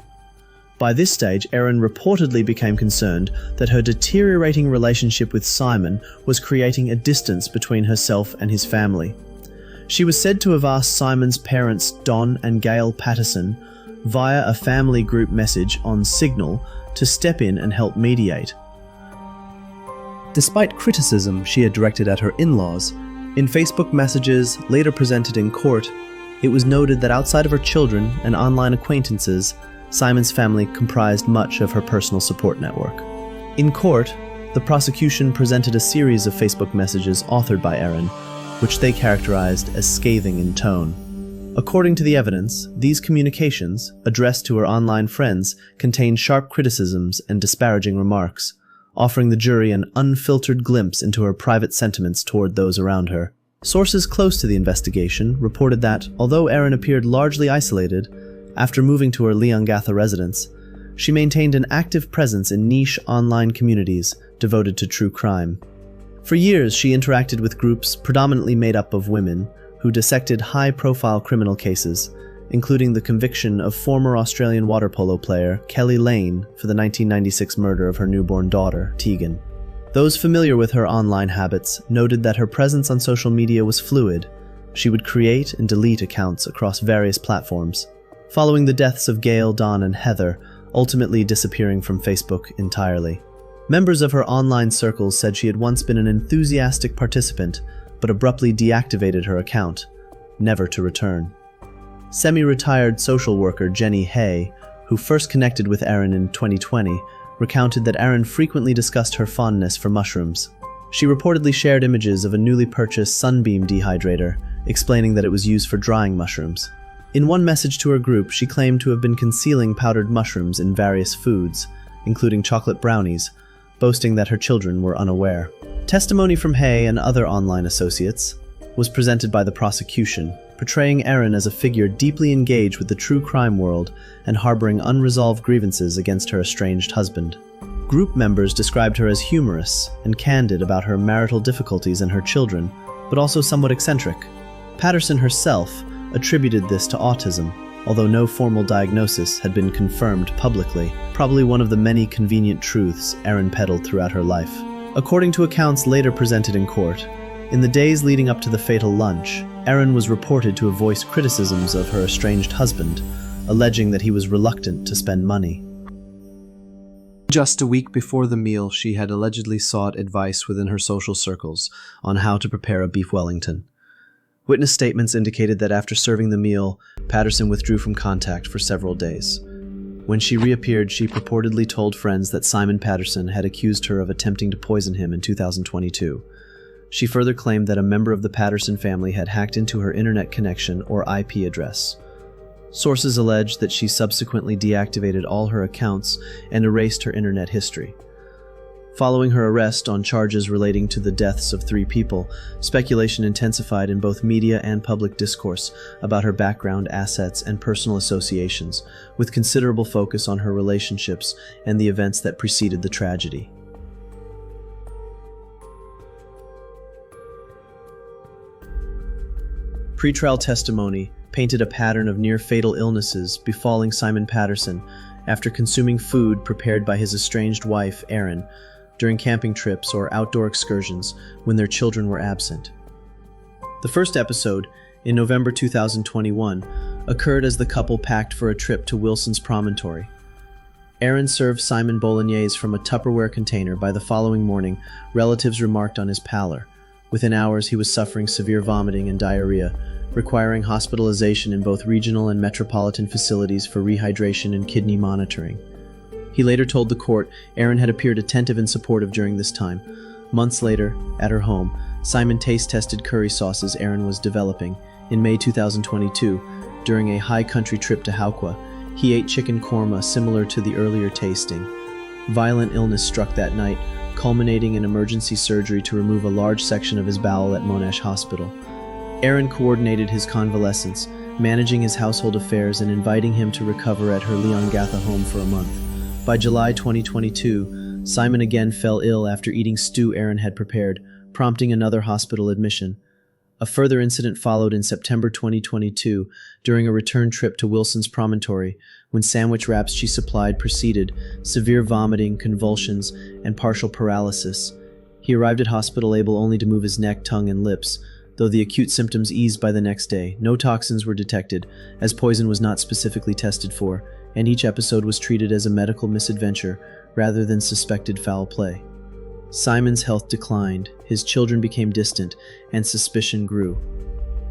By this stage, Erin reportedly became concerned that her deteriorating relationship with Simon was creating a distance between herself and his family. She was said to have asked Simon's parents, Don and Gail Patterson, via a family group message on Signal, to step in and help mediate. Despite criticism she had directed at her in-laws, in Facebook messages later presented in court, it was noted that outside of her children and online acquaintances, Simon's family comprised much of her personal support network. In court, the prosecution presented a series of Facebook messages authored by Erin, which they characterized as scathing in tone. According to the evidence, these communications, addressed to her online friends, contained sharp criticisms and disparaging remarks, offering the jury an unfiltered glimpse into her private sentiments toward those around her. Sources close to the investigation reported that, although Erin appeared largely isolated, after moving to her Leongatha residence, she maintained an active presence in niche online communities devoted to true crime. For years, she interacted with groups predominantly made up of women who dissected high-profile criminal cases, including the conviction of former Australian water polo player Kelly Lane for the 1996 murder of her newborn daughter, Tegan. Those familiar with her online habits noted that her presence on social media was fluid. She would create and delete accounts across various platforms, following the deaths of Gail, Don, and Heather, ultimately disappearing from Facebook entirely. Members of her online circles said she had once been an enthusiastic participant, but abruptly deactivated her account, never to return. Semi-retired social worker Jenny Hay, who first connected with Erin in 2020, recounted that Erin frequently discussed her fondness for mushrooms. She reportedly shared images of a newly purchased Sunbeam dehydrator, explaining that it was used for drying mushrooms. In one message to her group, she claimed to have been concealing powdered mushrooms in various foods, including chocolate brownies, boasting that her children were unaware. Testimony from Hay and other online associates was presented by the prosecution, portraying Erin as a figure deeply engaged with the true crime world and harboring unresolved grievances against her estranged husband. Group members described her as humorous and candid about her marital difficulties and her children, but also somewhat eccentric. Patterson herself attributed this to autism, although no formal diagnosis had been confirmed publicly, probably one of the many convenient truths Erin peddled throughout her life. According to accounts later presented in court, in the days leading up to the fatal lunch, Erin was reported to have voiced criticisms of her estranged husband, alleging that he was reluctant to spend money. Just a week before the meal, she had allegedly sought advice within her social circles on how to prepare a beef Wellington. Witness statements indicated that after serving the meal, Patterson withdrew from contact for several days. When she reappeared, she purportedly told friends that Simon Patterson had accused her of attempting to poison him in 2022. She further claimed that a member of the Patterson family had hacked into her internet connection or IP address. Sources allege that she subsequently deactivated all her accounts and erased her internet history. Following her arrest on charges relating to the deaths of 3 people, speculation intensified in both media and public discourse about her background, assets, and personal associations, with considerable focus on her relationships and the events that preceded the tragedy. Pretrial testimony painted a pattern of near-fatal illnesses befalling Simon Patterson after consuming food prepared by his estranged wife, Erin, during camping trips or outdoor excursions when their children were absent. The first episode, in November 2021, occurred as the couple packed for a trip to Wilson's Promontory. Erin served Simon bolognese from a Tupperware container. By the following morning, relatives remarked on his pallor. Within hours, he was suffering severe vomiting and diarrhea, requiring hospitalization in both regional and metropolitan facilities for rehydration and kidney monitoring. He later told the court Erin had appeared attentive and supportive during this time. Months later, at her home, Simon taste-tested curry sauces Erin was developing. In May 2022, during a high-country trip to Haukwa, he ate chicken korma similar to the earlier tasting. Violent illness struck that night, culminating in emergency surgery to remove a large section of his bowel at Monash Hospital. Erin coordinated his convalescence, managing his household affairs and inviting him to recover at her Leongatha home for a month. By July 2022, Simon again fell ill after eating stew Erin had prepared, prompting another hospital admission. A further incident followed in September 2022 during a return trip to Wilson's Promontory, when sandwich wraps she supplied preceded severe vomiting, convulsions, and partial paralysis. He arrived at hospital able only to move his neck, tongue, and lips. Though the acute symptoms eased by the next day, no toxins were detected, as poison was not specifically tested for, and each episode was treated as a medical misadventure rather than suspected foul play. Simon's health declined, his children became distant, and suspicion grew.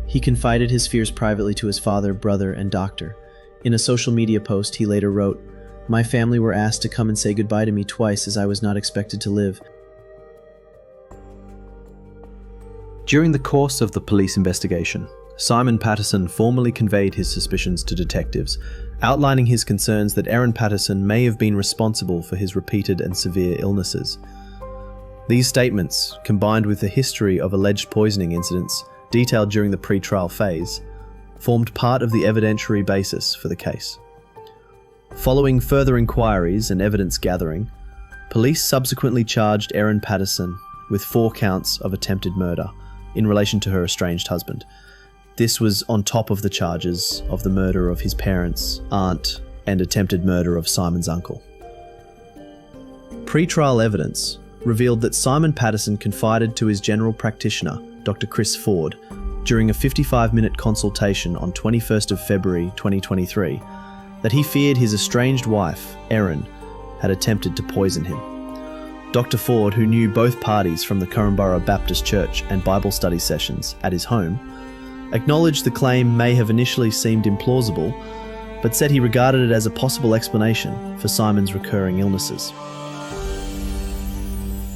He confided his fears privately to his father, brother, and doctor. In a social media post, he later wrote, "My family were asked to come and say goodbye to me twice as I was not expected to live." During the course of the police investigation, Simon Patterson formally conveyed his suspicions to detectives, outlining his concerns that Erin Patterson may have been responsible for his repeated and severe illnesses. These statements, combined with the history of alleged poisoning incidents detailed during the pre-trial phase, formed part of the evidentiary basis for the case. Following further inquiries and evidence gathering, police subsequently charged Erin Patterson with 4 counts of attempted murder in relation to her estranged husband. This was on top of the charges of the murder of his parents, aunt, and attempted murder of Simon's uncle. Pre-trial evidence revealed that Simon Patterson confided to his general practitioner, Dr. Chris Ford, during a 55-minute consultation on 21st of February 2023, that he feared his estranged wife, Erin, had attempted to poison him. Dr. Ford, who knew both parties from the Corumburra Baptist Church and Bible study sessions at his home, acknowledged the claim may have initially seemed implausible, but said he regarded it as a possible explanation for Simon's recurring illnesses.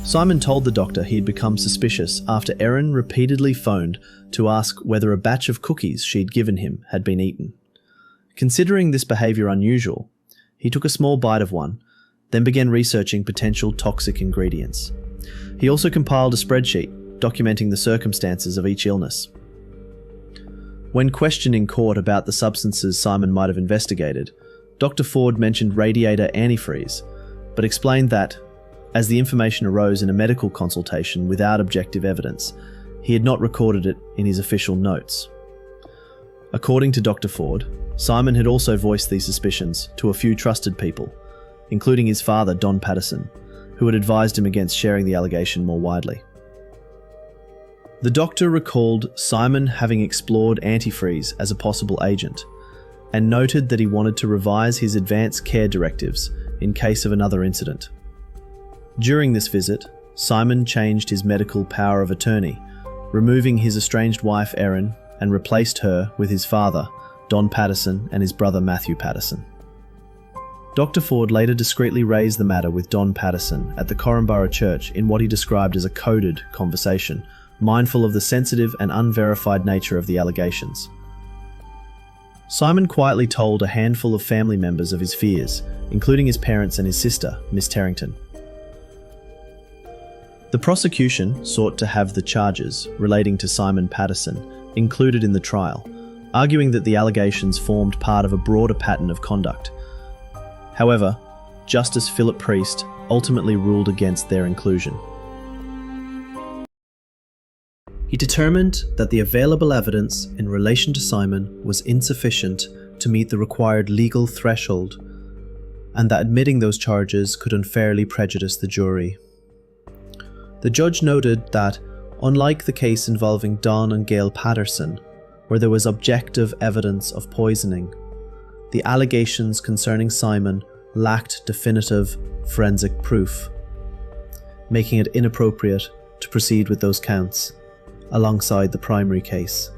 Simon told the doctor he had become suspicious after Erin repeatedly phoned to ask whether a batch of cookies she'd given him had been eaten. Considering this behaviour unusual, he took a small bite of one, then began researching potential toxic ingredients. He also compiled a spreadsheet documenting the circumstances of each illness. When questioned in court about the substances Simon might have investigated, Dr. Ford mentioned radiator antifreeze, but explained that, as the information arose in a medical consultation without objective evidence, he had not recorded it in his official notes. According to Dr. Ford, Simon had also voiced these suspicions to a few trusted people, including his father, Don Patterson, who had advised him against sharing the allegation more widely. The doctor recalled Simon having explored antifreeze as a possible agent, and noted that he wanted to revise his advanced care directives in case of another incident. During this visit, Simon changed his medical power of attorney, removing his estranged wife Erin and replaced her with his father, Don Patterson, and his brother Matthew Patterson. Dr. Ford later discreetly raised the matter with Don Patterson at the Corumburra Church in what he described as a coded conversation, mindful of the sensitive and unverified nature of the allegations. Simon quietly told a handful of family members of his fears, including his parents and his sister, Miss Terrington. The prosecution sought to have the charges relating to Simon Patterson included in the trial, arguing that the allegations formed part of a broader pattern of conduct. However, Justice Philip Priest ultimately ruled against their inclusion. He determined that the available evidence in relation to Simon was insufficient to meet the required legal threshold, and that admitting those charges could unfairly prejudice the jury. The judge noted that, unlike the case involving Don and Gail Patterson, where there was objective evidence of poisoning, the allegations concerning Simon lacked definitive forensic proof, making it inappropriate to proceed with those counts, alongside the primary case.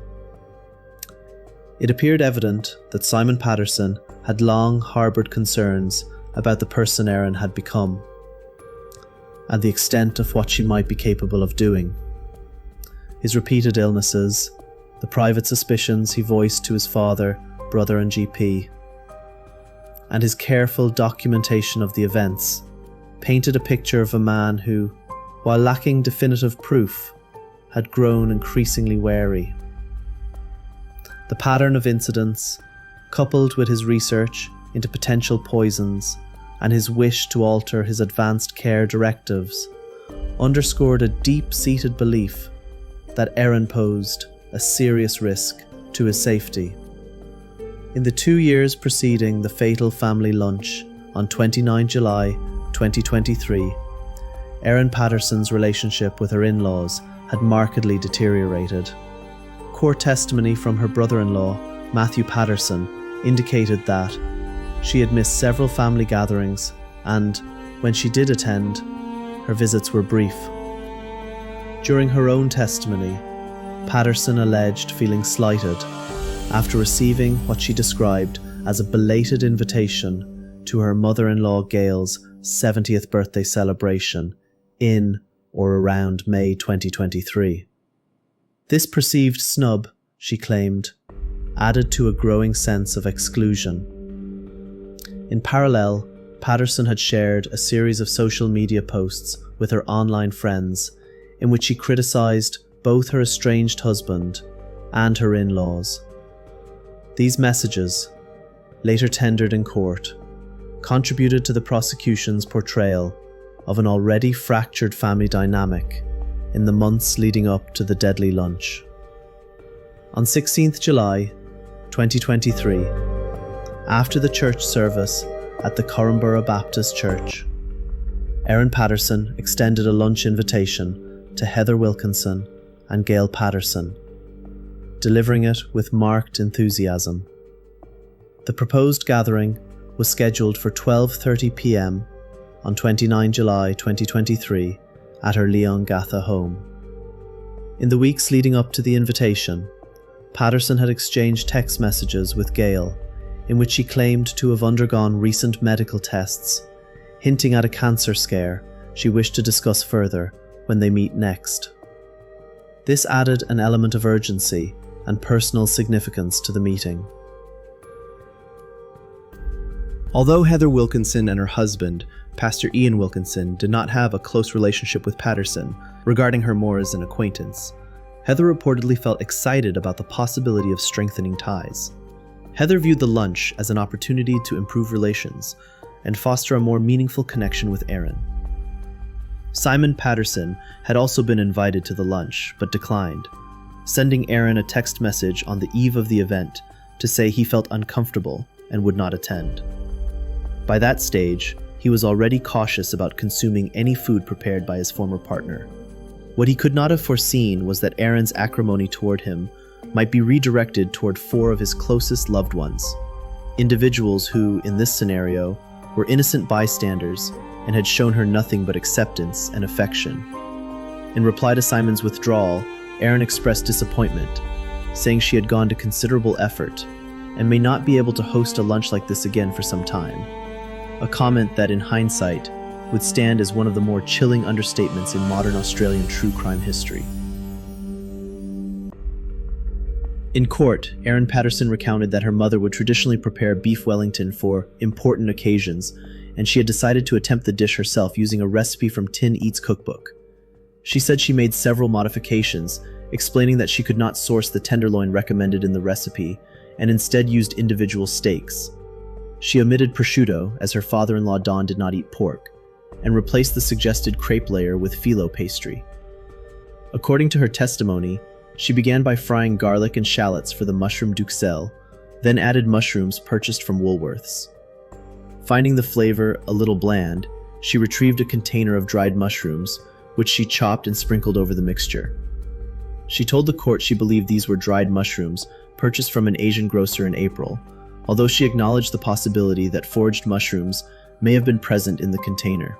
It appeared evident that Simon Patterson had long harboured concerns about the person Erin had become, and the extent of what she might be capable of doing. His repeated illnesses, the private suspicions he voiced to his father, brother and GP, and his careful documentation of the events painted a picture of a man who, while lacking definitive proof, had grown increasingly wary. The pattern of incidents, coupled with his research into potential poisons and his wish to alter his advanced care directives, underscored a deep-seated belief that Erin posed a serious risk to his safety. In the 2 years preceding the fatal family lunch on 29 July 2023, Erin Patterson's relationship with her in-laws had markedly deteriorated. Court testimony from her brother-in-law, Matthew Patterson, indicated that she had missed several family gatherings and, when she did attend, her visits were brief. During her own testimony, Patterson alleged feeling slighted after receiving what she described as a belated invitation to her mother-in-law Gail's 70th birthday celebration in or around May 2023. This perceived snub, she claimed, added to a growing sense of exclusion. In parallel, Patterson had shared a series of social media posts with her online friends in which she criticised both her estranged husband and her in-laws. These messages, later tendered in court, contributed to the prosecution's portrayal of an already fractured family dynamic in the months leading up to the deadly lunch. On 16th July 2023, after the church service at the Corumburra Baptist Church, Erin Patterson extended a lunch invitation to Heather Wilkinson and Gail Patterson, delivering it with marked enthusiasm. The proposed gathering was scheduled for 12:30 p.m. on 29 July 2023 at her Leongatha home. In the weeks leading up to the invitation, Patterson had exchanged text messages with Gail in which she claimed to have undergone recent medical tests, hinting at a cancer scare she wished to discuss further when they meet next. This added an element of urgency and personal significance to the meeting. Although Heather Wilkinson and her husband, Pastor Ian Wilkinson, did not have a close relationship with Patterson, regarding her more as an acquaintance, Heather reportedly felt excited about the possibility of strengthening ties. Heather viewed the lunch as an opportunity to improve relations and foster a more meaningful connection with Erin. Simon Patterson had also been invited to the lunch, but declined, sending Erin a text message on the eve of the event to say he felt uncomfortable and would not attend. By that stage, he was already cautious about consuming any food prepared by his former partner. What he could not have foreseen was that Erin's acrimony toward him might be redirected toward 4 of his closest loved ones, individuals who, in this scenario, were innocent bystanders and had shown her nothing but acceptance and affection. In reply to Simon's withdrawal, Erin expressed disappointment, saying she had gone to considerable effort and may not be able to host a lunch like this again for some time, a comment that in hindsight would stand as one of the more chilling understatements in modern Australian true crime history. In court, Erin Patterson recounted that her mother would traditionally prepare beef Wellington for important occasions, and she had decided to attempt the dish herself using a recipe from Tin Eats cookbook. She said she made several modifications, explaining that she could not source the tenderloin recommended in the recipe, and instead used individual steaks. She omitted prosciutto, as her father-in-law Don did not eat pork, and replaced the suggested crepe layer with phyllo pastry. According to her testimony, she began by frying garlic and shallots for the mushroom duxelle, then added mushrooms purchased from Woolworths. Finding the flavor a little bland, she retrieved a container of dried mushrooms, which she chopped and sprinkled over the mixture. She told the court she believed these were dried mushrooms purchased from an Asian grocer in April, although she acknowledged the possibility that foraged mushrooms may have been present in the container.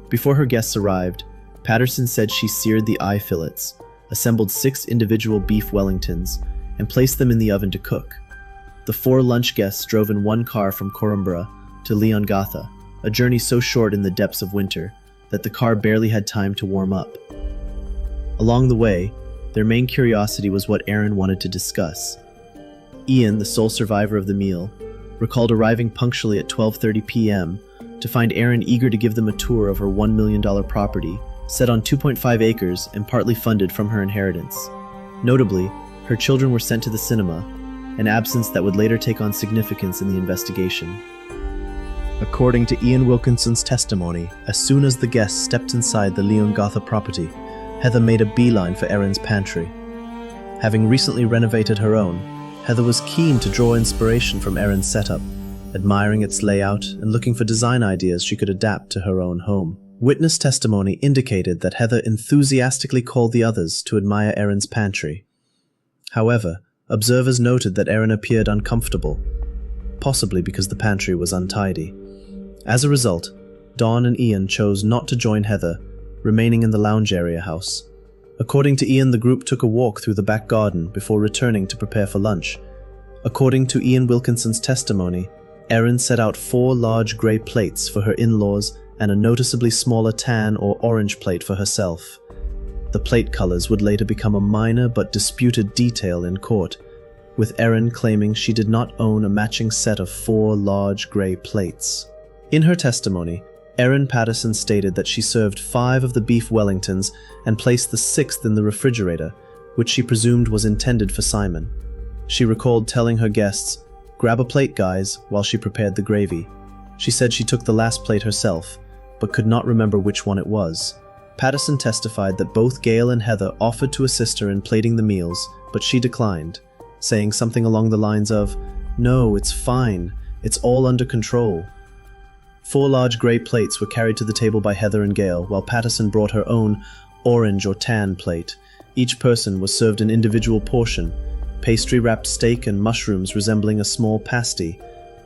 Before her guests arrived, Patterson said she seared the eye fillets, assembled 6 individual beef Wellingtons, and placed them in the oven to cook. The 4 lunch guests drove in one car from Corumbra to Leongatha, a journey so short in the depths of winter that the car barely had time to warm up. Along the way, their main curiosity was what Erin wanted to discuss. Ian, the sole survivor of the meal, recalled arriving punctually at 12:30 p.m. to find Erin eager to give them a tour of her $1 million property, set on 2.5 acres and partly funded from her inheritance. Notably, her children were sent to the cinema, an absence that would later take on significance in the investigation. According to Ian Wilkinson's testimony, as soon as the guests stepped inside the Leongatha property, Heather made a beeline for Erin's pantry. Having recently renovated her own, Heather was keen to draw inspiration from Erin's setup, admiring its layout and looking for design ideas she could adapt to her own home. Witness testimony indicated that Heather enthusiastically called the others to admire Erin's pantry. However, observers noted that Erin appeared uncomfortable, possibly because the pantry was untidy. As a result, Dawn and Ian chose not to join Heather, remaining in the lounge area house. According to Ian, the group took a walk through the back garden before returning to prepare for lunch. According to Ian Wilkinson's testimony, Erin set out 4 large grey plates for her in-laws and a noticeably smaller tan or orange plate for herself. The plate colours would later become a minor but disputed detail in court, with Erin claiming she did not own a matching set of 4 large grey plates. In her testimony, Erin Patterson stated that she served 5 of the beef Wellingtons and placed the 6th in the refrigerator, which she presumed was intended for Simon. She recalled telling her guests, "Grab a plate, guys," while she prepared the gravy. She said she took the last plate herself, but could not remember which one it was. Patterson testified that both Gail and Heather offered to assist her in plating the meals, but she declined, saying something along the lines of, "No, it's fine. It's all under control." 4 large grey plates were carried to the table by Heather and Gail, while Patterson brought her own orange or tan plate. Each person was served an individual portion, pastry-wrapped steak and mushrooms resembling a small pasty,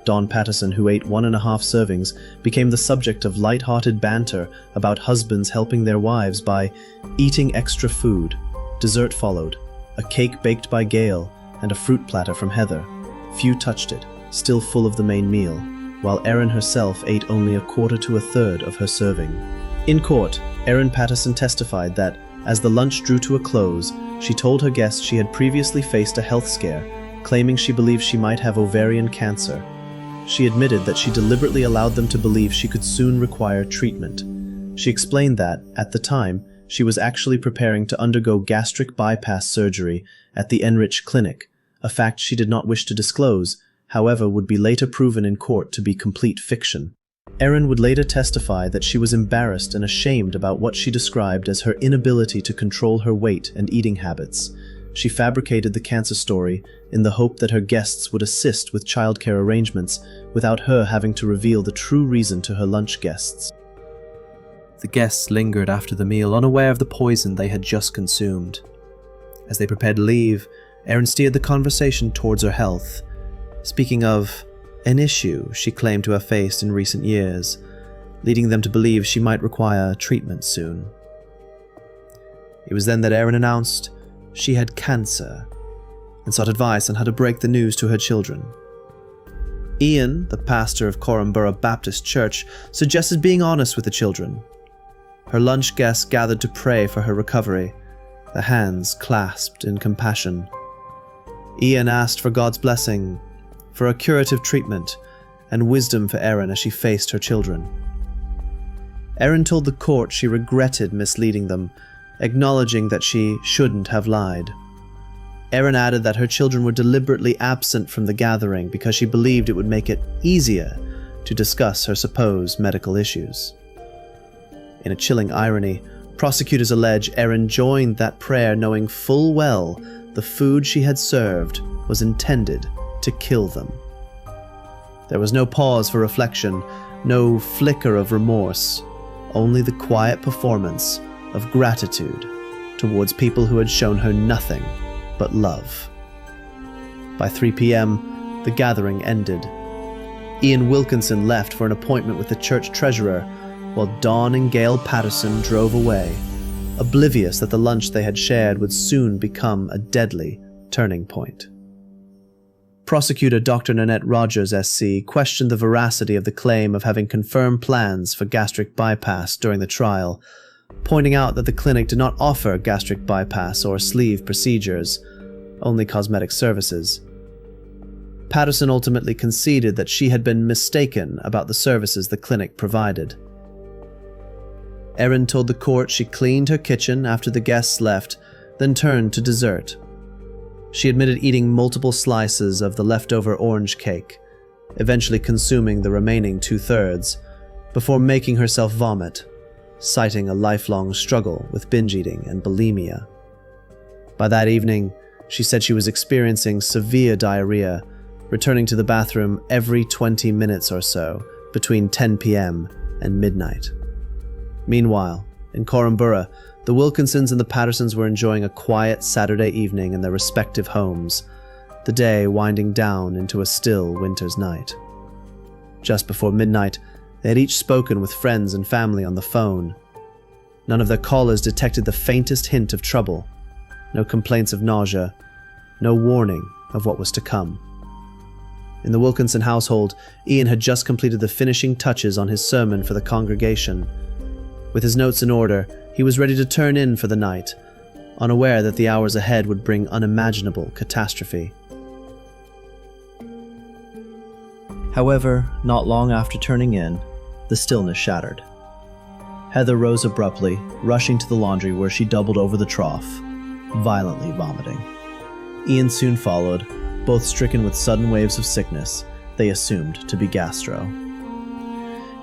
Dawn Patterson, who ate 1.5 servings, became the subject of light-hearted banter about husbands helping their wives by eating extra food. Dessert followed, a cake baked by Gail, and a fruit platter from Heather. Few touched it, still full of the main meal, while Erin herself ate only 1/4 to 1/3 of her serving. In court, Erin Patterson testified that, as the lunch drew to a close, she told her guests she had previously faced a health scare, claiming she believed she might have ovarian cancer. She admitted that she deliberately allowed them to believe she could soon require treatment. She explained that, at the time, she was actually preparing to undergo gastric bypass surgery at the Enrich Clinic, a fact she did not wish to disclose, however would be later proven in court to be complete fiction. Erin would later testify that she was embarrassed and ashamed about what she described as her inability to control her weight and eating habits. She fabricated the cancer story in the hope that her guests would assist with childcare arrangements without her having to reveal the true reason to her lunch guests. The guests lingered after the meal, unaware of the poison they had just consumed. As they prepared to leave, Erin steered the conversation towards her health, speaking of an issue she claimed to have faced in recent years, leading them to believe she might require treatment soon. It was then that Erin announced she had cancer and sought advice on how to break the news to her children. Ian, the pastor of Corumburra Baptist Church, suggested being honest with the children. Her lunch guests gathered to pray for her recovery, their hands clasped in compassion. Ian asked for God's blessing, for a curative treatment, and wisdom for Erin as she faced her children. Erin told the court she regretted misleading them, acknowledging that she shouldn't have lied. Erin added that her children were deliberately absent from the gathering because she believed it would make it easier to discuss her supposed medical issues. In a chilling irony, prosecutors allege Erin joined that prayer knowing full well the food she had served was intended to kill them. There was no pause for reflection, no flicker of remorse, only the quiet performance of gratitude towards people who had shown her nothing but love. By 3 p.m., the gathering ended. Ian Wilkinson left for an appointment with the church treasurer, while Dawn and Gail Patterson drove away, oblivious that the lunch they had shared would soon become a deadly turning point. Prosecutor Dr. Nanette Rogers, SC, questioned the veracity of the claim of having confirmed plans for gastric bypass during the trial, pointing out that the clinic did not offer gastric bypass or sleeve procedures, only cosmetic services. Patterson ultimately conceded that she had been mistaken about the services the clinic provided. Erin told the court she cleaned her kitchen after the guests left, then turned to dessert. She admitted eating multiple slices of the leftover orange cake, eventually consuming the remaining 2/3, before making herself vomit, citing a lifelong struggle with binge eating and bulimia. By that evening, she said she was experiencing severe diarrhea, returning to the bathroom every 20 minutes or so between 10 p.m. and midnight. Meanwhile, in Corumburra, the Wilkinsons and the Pattersons were enjoying a quiet Saturday evening in their respective homes, the day winding down into a still winter's night. Just before midnight, they had each spoken with friends and family on the phone. None of their callers detected the faintest hint of trouble, no complaints of nausea, no warning of what was to come. In the Wilkinson household, Ian had just completed the finishing touches on his sermon for the congregation. With his notes in order, he was ready to turn in for the night, unaware that the hours ahead would bring unimaginable catastrophe. However, not long after turning in, the stillness shattered. Heather rose abruptly, rushing to the laundry where she doubled over the trough, violently vomiting. Ian soon followed, both stricken with sudden waves of sickness they assumed to be gastro.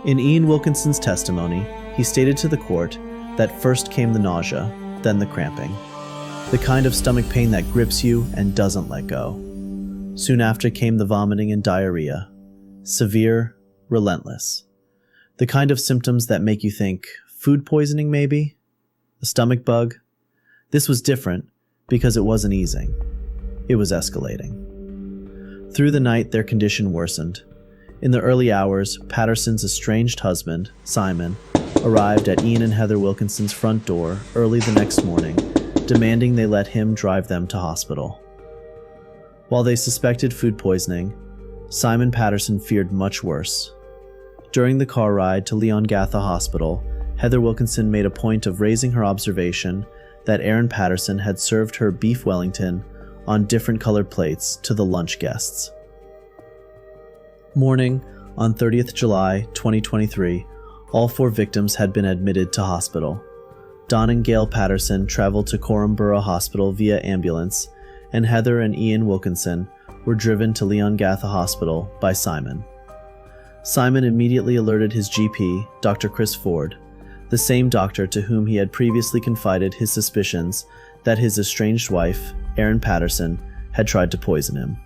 In Ian Wilkinson's testimony, he stated to the court that first came the nausea, then the cramping, the kind of stomach pain that grips you and doesn't let go. Soon after came the vomiting and diarrhea, severe, relentless, the kind of symptoms that make you think, food poisoning maybe? A stomach bug? This was different because it wasn't easing. It was escalating. Through the night, their condition worsened. In the early hours, Patterson's estranged husband, Simon, arrived at Ian and Heather Wilkinson's front door early the next morning, demanding they let him drive them to hospital. While they suspected food poisoning, Simon Patterson feared much worse. During the car ride to Leongatha Hospital, Heather Wilkinson made a point of raising her observation that Erin Patterson had served her beef Wellington on different colored plates to the lunch guests. Morning on 30th July 2023, all 4 victims had been admitted to hospital. Don and Gail Patterson traveled to Corumburra Hospital via ambulance, and Heather and Ian Wilkinson were driven to Leongatha Hospital by Simon. Simon immediately alerted his GP, Dr. Chris Ford, the same doctor to whom he had previously confided his suspicions that his estranged wife, Erin Patterson, had tried to poison him.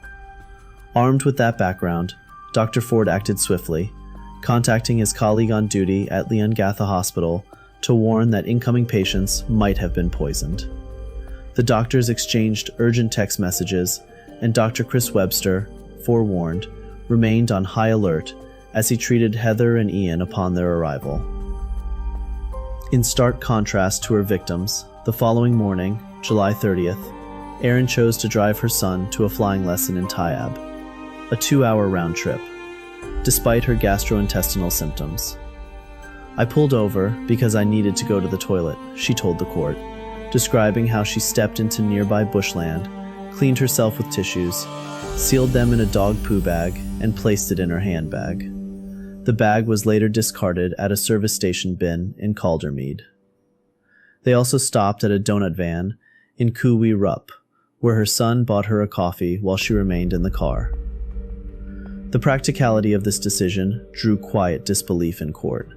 Armed with that background, Dr. Ford acted swiftly, contacting his colleague on duty at Leongatha Hospital to warn that incoming patients might have been poisoned. The doctors exchanged urgent text messages, and Dr. Chris Webster, forewarned, remained on high alert as he treated Heather and Ian upon their arrival. In stark contrast to her victims, the following morning, July 30th, Erin chose to drive her son to a flying lesson in Tayab, a 2-hour round trip, despite her gastrointestinal symptoms. "I pulled over because I needed to go to the toilet," she told the court, describing how she stepped into nearby bushland, cleaned herself with tissues, sealed them in a dog poo bag, and placed it in her handbag. The bag was later discarded at a service station bin in Caldermead. They also stopped at a donut van in Coowee Rup, where her son bought her a coffee while she remained in the car. The practicality of this decision drew quiet disbelief in court.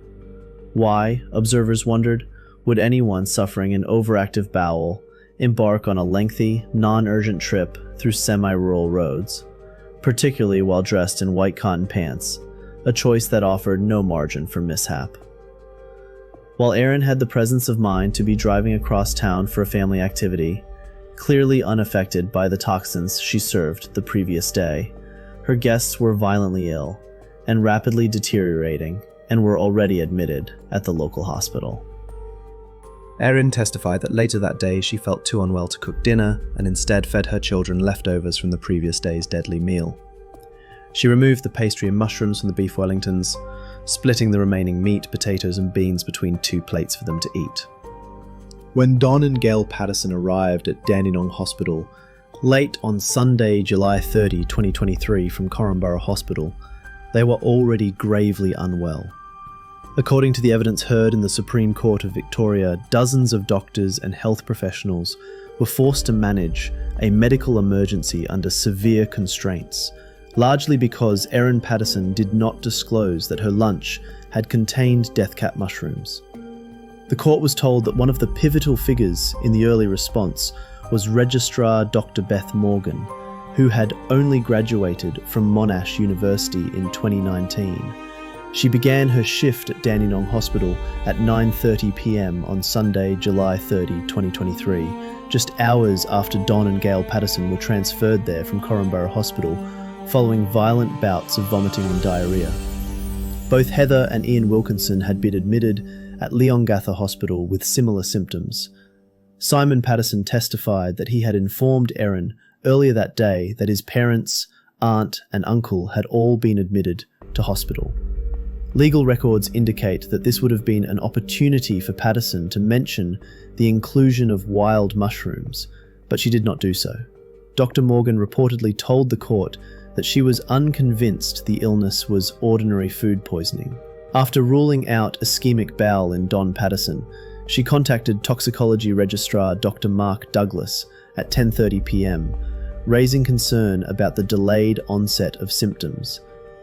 Why, observers wondered, would anyone suffering an overactive bowel embark on a lengthy, non-urgent trip through semi-rural roads, particularly while dressed in white cotton pants, a choice that offered no margin for mishap. While Erin had the presence of mind to be driving across town for a family activity, clearly unaffected by the toxins she served the previous day, her guests were violently ill and rapidly deteriorating and were already admitted at the local hospital. Erin testified that later that day she felt too unwell to cook dinner and instead fed her children leftovers from the previous day's deadly meal. She removed the pastry and mushrooms from the beef Wellingtons, splitting the remaining meat, potatoes and beans between 2 plates for them to eat. When Don and Gail Patterson arrived at Dandenong Hospital late on Sunday, July 30, 2023 from Corumburra Hospital, they were already gravely unwell. According to the evidence heard in the Supreme Court of Victoria, dozens of doctors and health professionals were forced to manage a medical emergency under severe constraints, largely because Erin Patterson did not disclose that her lunch had contained death cap mushrooms. The court was told that one of the pivotal figures in the early response was Registrar Dr. Beth Morgan, who had only graduated from Monash University in 2019. She began her shift at Dandenong Hospital at 9:30 p.m. on Sunday, July 30, 2023, just hours after Don and Gail Patterson were transferred there from Corumburra Hospital following violent bouts of vomiting and diarrhea. Both Heather and Ian Wilkinson had been admitted at Leongatha Hospital with similar symptoms. Simon Patterson testified that he had informed Erin earlier that day that his parents, aunt, and uncle had all been admitted to hospital. Legal records indicate that this would have been an opportunity for Patterson to mention the inclusion of wild mushrooms, but she did not do so. Dr. Morgan reportedly told the court that she was unconvinced the illness was ordinary food poisoning. After ruling out ischemic bowel in Don Patterson, she contacted toxicology registrar Dr. Mark Douglas at 10:30 p.m, raising concern about the delayed onset of symptoms,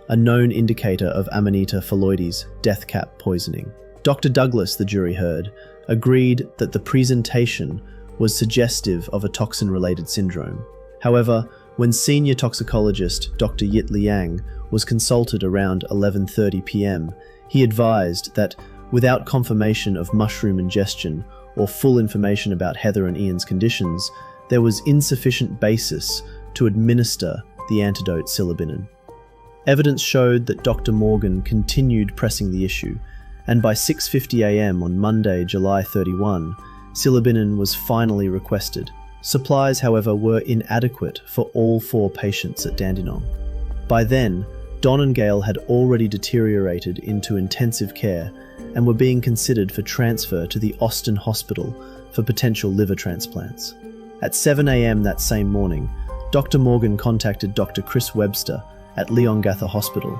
a known indicator of Amanita phalloides death cap poisoning. Dr. Douglas, the jury heard, agreed that the presentation was suggestive of a toxin-related syndrome. However, when senior toxicologist Dr. Yit Liang was consulted around 11:30 p.m, he advised that without confirmation of mushroom ingestion or full information about Heather and Ian's conditions, there was insufficient basis to administer the antidote psilocybin. Evidence showed that Dr. Morgan continued pressing the issue, and by 6:50 a.m. on Monday, July 31, psilocybin was finally requested. Supplies, however, were inadequate for all 4 patients at Dandenong. By then, Don and Gail had already deteriorated into intensive care and were being considered for transfer to the Austin Hospital for potential liver transplants. At 7 a.m. that same morning, Dr. Morgan contacted Dr. Chris Webster at Leongatha Hospital,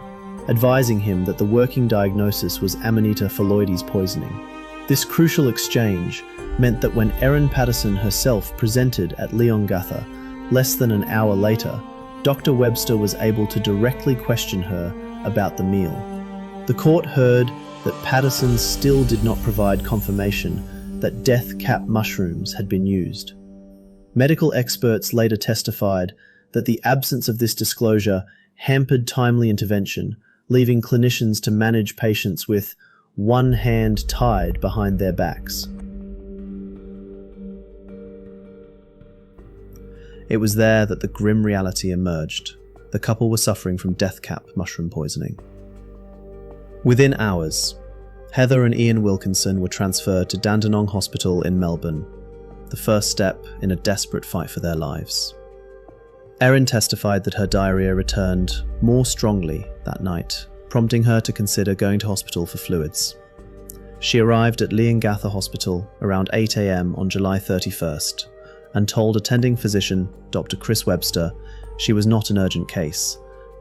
advising him that the working diagnosis was Amanita phalloides poisoning. This crucial exchange meant that when Erin Patterson herself presented at Leongatha less than an hour later, Dr. Webster was able to directly question her about the meal. The court heard that Patterson still did not provide confirmation that death cap mushrooms had been used. Medical experts later testified that the absence of this disclosure hampered timely intervention, leaving clinicians to manage patients with one hand tied behind their backs. It was there that the grim reality emerged. The couple were suffering from death cap mushroom poisoning. Within hours, Heather and Ian Wilkinson were transferred to Dandenong Hospital in Melbourne, the first step in a desperate fight for their lives. Erin testified that her diarrhea returned more strongly that night, prompting her to consider going to hospital for fluids. She arrived at Leongatha Hospital around 8 a.m. on July 31st and told attending physician Dr. Chris Webster she was not an urgent case,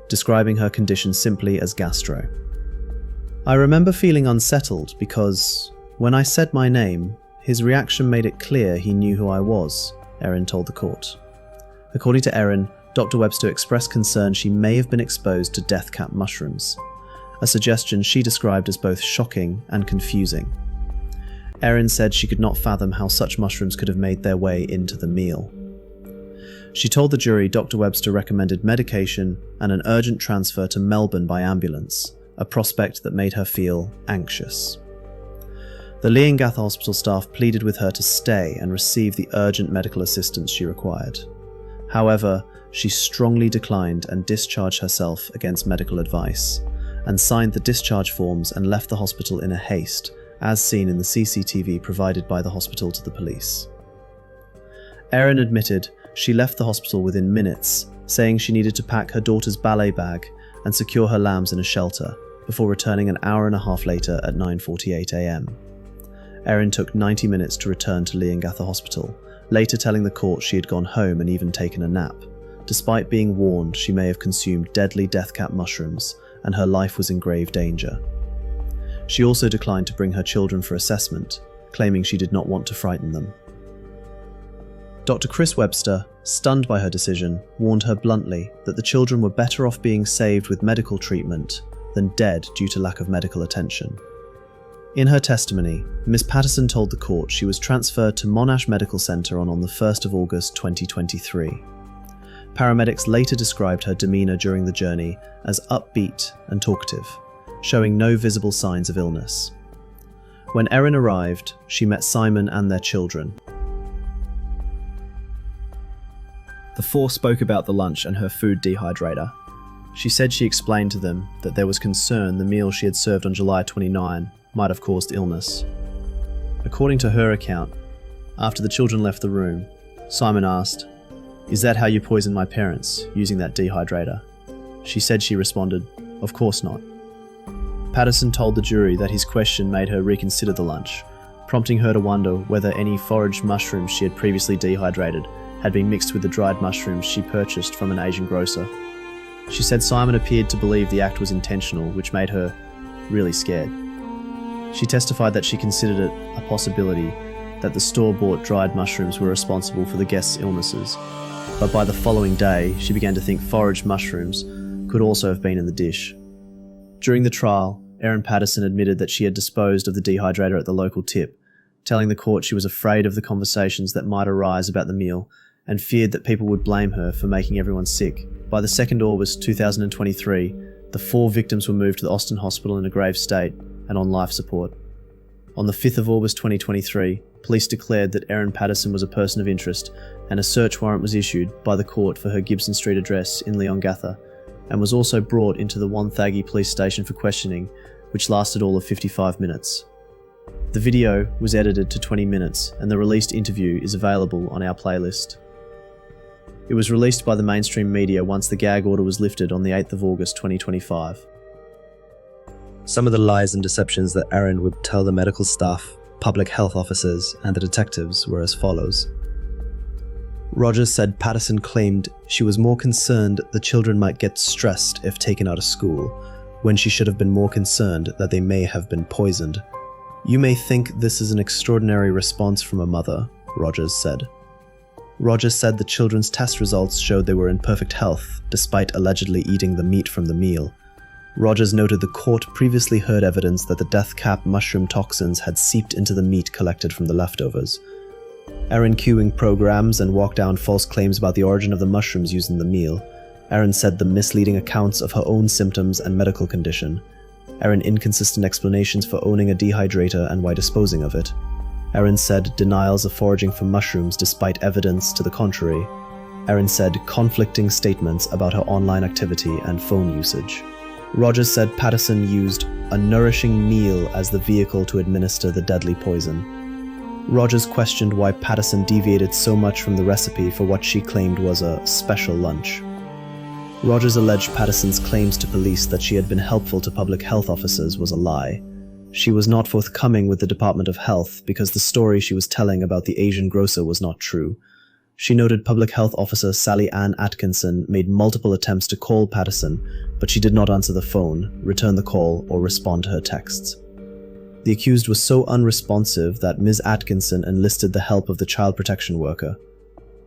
describing her condition simply as gastro. I remember feeling unsettled because, when I said my name, his reaction made it clear he knew who I was, Erin told the court. According to Erin, Dr. Webster expressed concern she may have been exposed to death cap mushrooms, a suggestion she described as both shocking and confusing. Erin said she could not fathom how such mushrooms could have made their way into the meal. She told the jury Dr. Webster recommended medication and an urgent transfer to Melbourne by ambulance, a prospect that made her feel anxious. The Leongatha hospital staff pleaded with her to stay and receive the urgent medical assistance she required. However, she strongly declined and discharged herself against medical advice, and signed the discharge forms and left the hospital in a haste, as seen in the CCTV provided by the hospital to the police. Erin admitted she left the hospital within minutes, saying she needed to pack her daughter's ballet bag and secure her lambs in a shelter, before returning an hour and a half later at 9:48 a.m. Erin took 90 minutes to return to Leongatha Hospital, later telling the court she had gone home and even taken a nap, despite being warned she may have consumed deadly death cap mushrooms and her life was in grave danger. She also declined to bring her children for assessment, claiming she did not want to frighten them. Dr. Chris Webster, stunned by her decision, warned her bluntly that the children were better off being saved with medical treatment than dead due to lack of medical attention. In her testimony, Ms. Patterson told the court she was transferred to Monash Medical Centre on the 1st of August 2023. Paramedics later described her demeanour during the journey as upbeat and talkative, showing no visible signs of illness. When Erin arrived, she met Simon and their children. The four spoke about the lunch and her food dehydrator. She said she explained to them that there was concern the meal she had served on July 29 might have caused illness. According to her account, after the children left the room, Simon asked, "Is that how you poisoned my parents, using that dehydrator?" She said she responded, "Of course not." Patterson told the jury that his question made her reconsider the lunch, prompting her to wonder whether any foraged mushrooms she had previously dehydrated had been mixed with the dried mushrooms she purchased from an Asian grocer. She said Simon appeared to believe the act was intentional, which made her really scared. She testified that she considered it a possibility that the store-bought dried mushrooms were responsible for the guests' illnesses, but by the following day, she began to think foraged mushrooms could also have been in the dish. During the trial, Erin Patterson admitted that she had disposed of the dehydrator at the local tip, telling the court she was afraid of the conversations that might arise about the meal and feared that people would blame her for making everyone sick. By the 2nd of August 2023, the 4 victims were moved to the Austin Hospital in a grave state and on life support. On the 5th of August 2023, police declared that Erin Patterson was a person of interest and a search warrant was issued by the court for her Gibson Street address in Leongatha, and was also brought into the Wonthaggi police station for questioning, which lasted all of 55 minutes. The video was edited to 20 minutes, and the released interview is available on our playlist. It was released by the mainstream media once the gag order was lifted on the 8th of August 2025. Some of the lies and deceptions that Erin would tell the medical staff, public health officers, and the detectives were as follows. Rogers said Patterson claimed she was more concerned the children might get stressed if taken out of school, when she should have been more concerned that they may have been poisoned. "You may think this is an extraordinary response from a mother," Rogers said. Rogers said the children's test results showed they were in perfect health, despite allegedly eating the meat from the meal. Rogers noted the court previously heard evidence that the death cap mushroom toxins had seeped into the meat collected from the leftovers. Erin queuing programs and walked down false claims about the origin of the mushrooms used in the meal. Erin said the misleading accounts of her own symptoms and medical condition. Erin inconsistent explanations for owning a dehydrator and why disposing of it. Erin said denials of foraging for mushrooms despite evidence to the contrary. Erin said conflicting statements about her online activity and phone usage. Rogers said Patterson used a nourishing meal as the vehicle to administer the deadly poison. Rogers questioned why Patterson deviated so much from the recipe for what she claimed was a special lunch. Rogers alleged Patterson's claims to police that she had been helpful to public health officers was a lie. She was not forthcoming with the Department of Health because the story she was telling about the Asian grocer was not true. She noted Public Health Officer Sally Ann Atkinson made multiple attempts to call Patterson, but she did not answer the phone, return the call, or respond to her texts. The accused was so unresponsive that Ms. Atkinson enlisted the help of the child protection worker.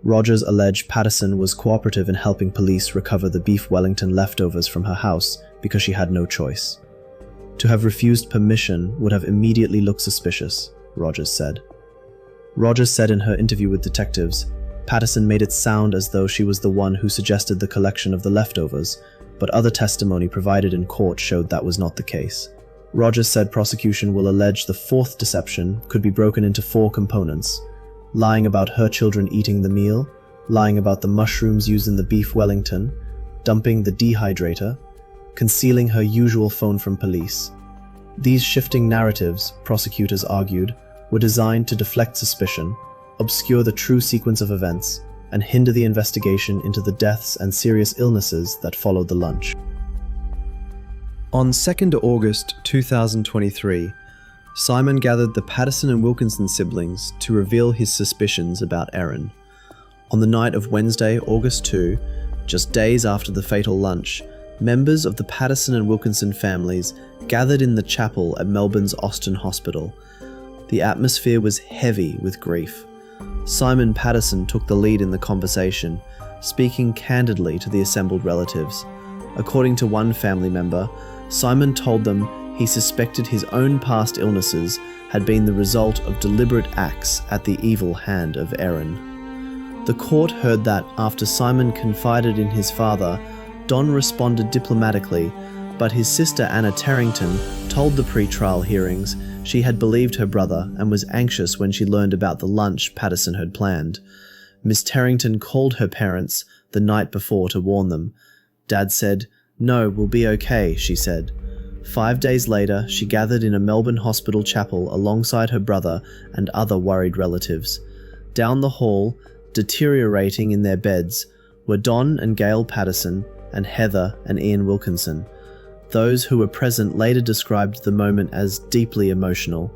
Rogers alleged Patterson was cooperative in helping police recover the beef Wellington leftovers from her house because she had no choice. To have refused permission would have immediately looked suspicious, Rogers said. Rogers said in her interview with detectives, Patterson made it sound as though she was the one who suggested the collection of the leftovers, but other testimony provided in court showed that was not the case. Rogers said prosecution will allege the fourth deception could be broken into 4 components: lying about her children eating the meal, lying about the mushrooms used in the beef Wellington, dumping the dehydrator, concealing her usual phone from police. These shifting narratives, prosecutors argued, were designed to deflect suspicion, obscure the true sequence of events, and hinder the investigation into the deaths and serious illnesses that followed the lunch. On 2nd August 2023, Simon gathered the Patterson and Wilkinson siblings to reveal his suspicions about Erin. On the night of Wednesday, August 2, just days after the fatal lunch, members of the Patterson and Wilkinson families gathered in the chapel at Melbourne's Austin Hospital. The atmosphere was heavy with grief. Simon Patterson took the lead in the conversation, speaking candidly to the assembled relatives. According to one family member, Simon told them he suspected his own past illnesses had been the result of deliberate acts at the evil hand of Erin. The court heard that after Simon confided in his father, Don responded diplomatically, but his sister Anna Terrington told the pre-trial hearings she had believed her brother and was anxious when she learned about the lunch Patterson had planned. Miss Terrington called her parents the night before to warn them. Dad said, "No, we'll be okay," she said. 5 days later, she gathered in a Melbourne hospital chapel alongside her brother and other worried relatives. Down the hall, deteriorating in their beds, were Don and Gail Patterson and Heather and Ian Wilkinson. Those who were present later described the moment as deeply emotional.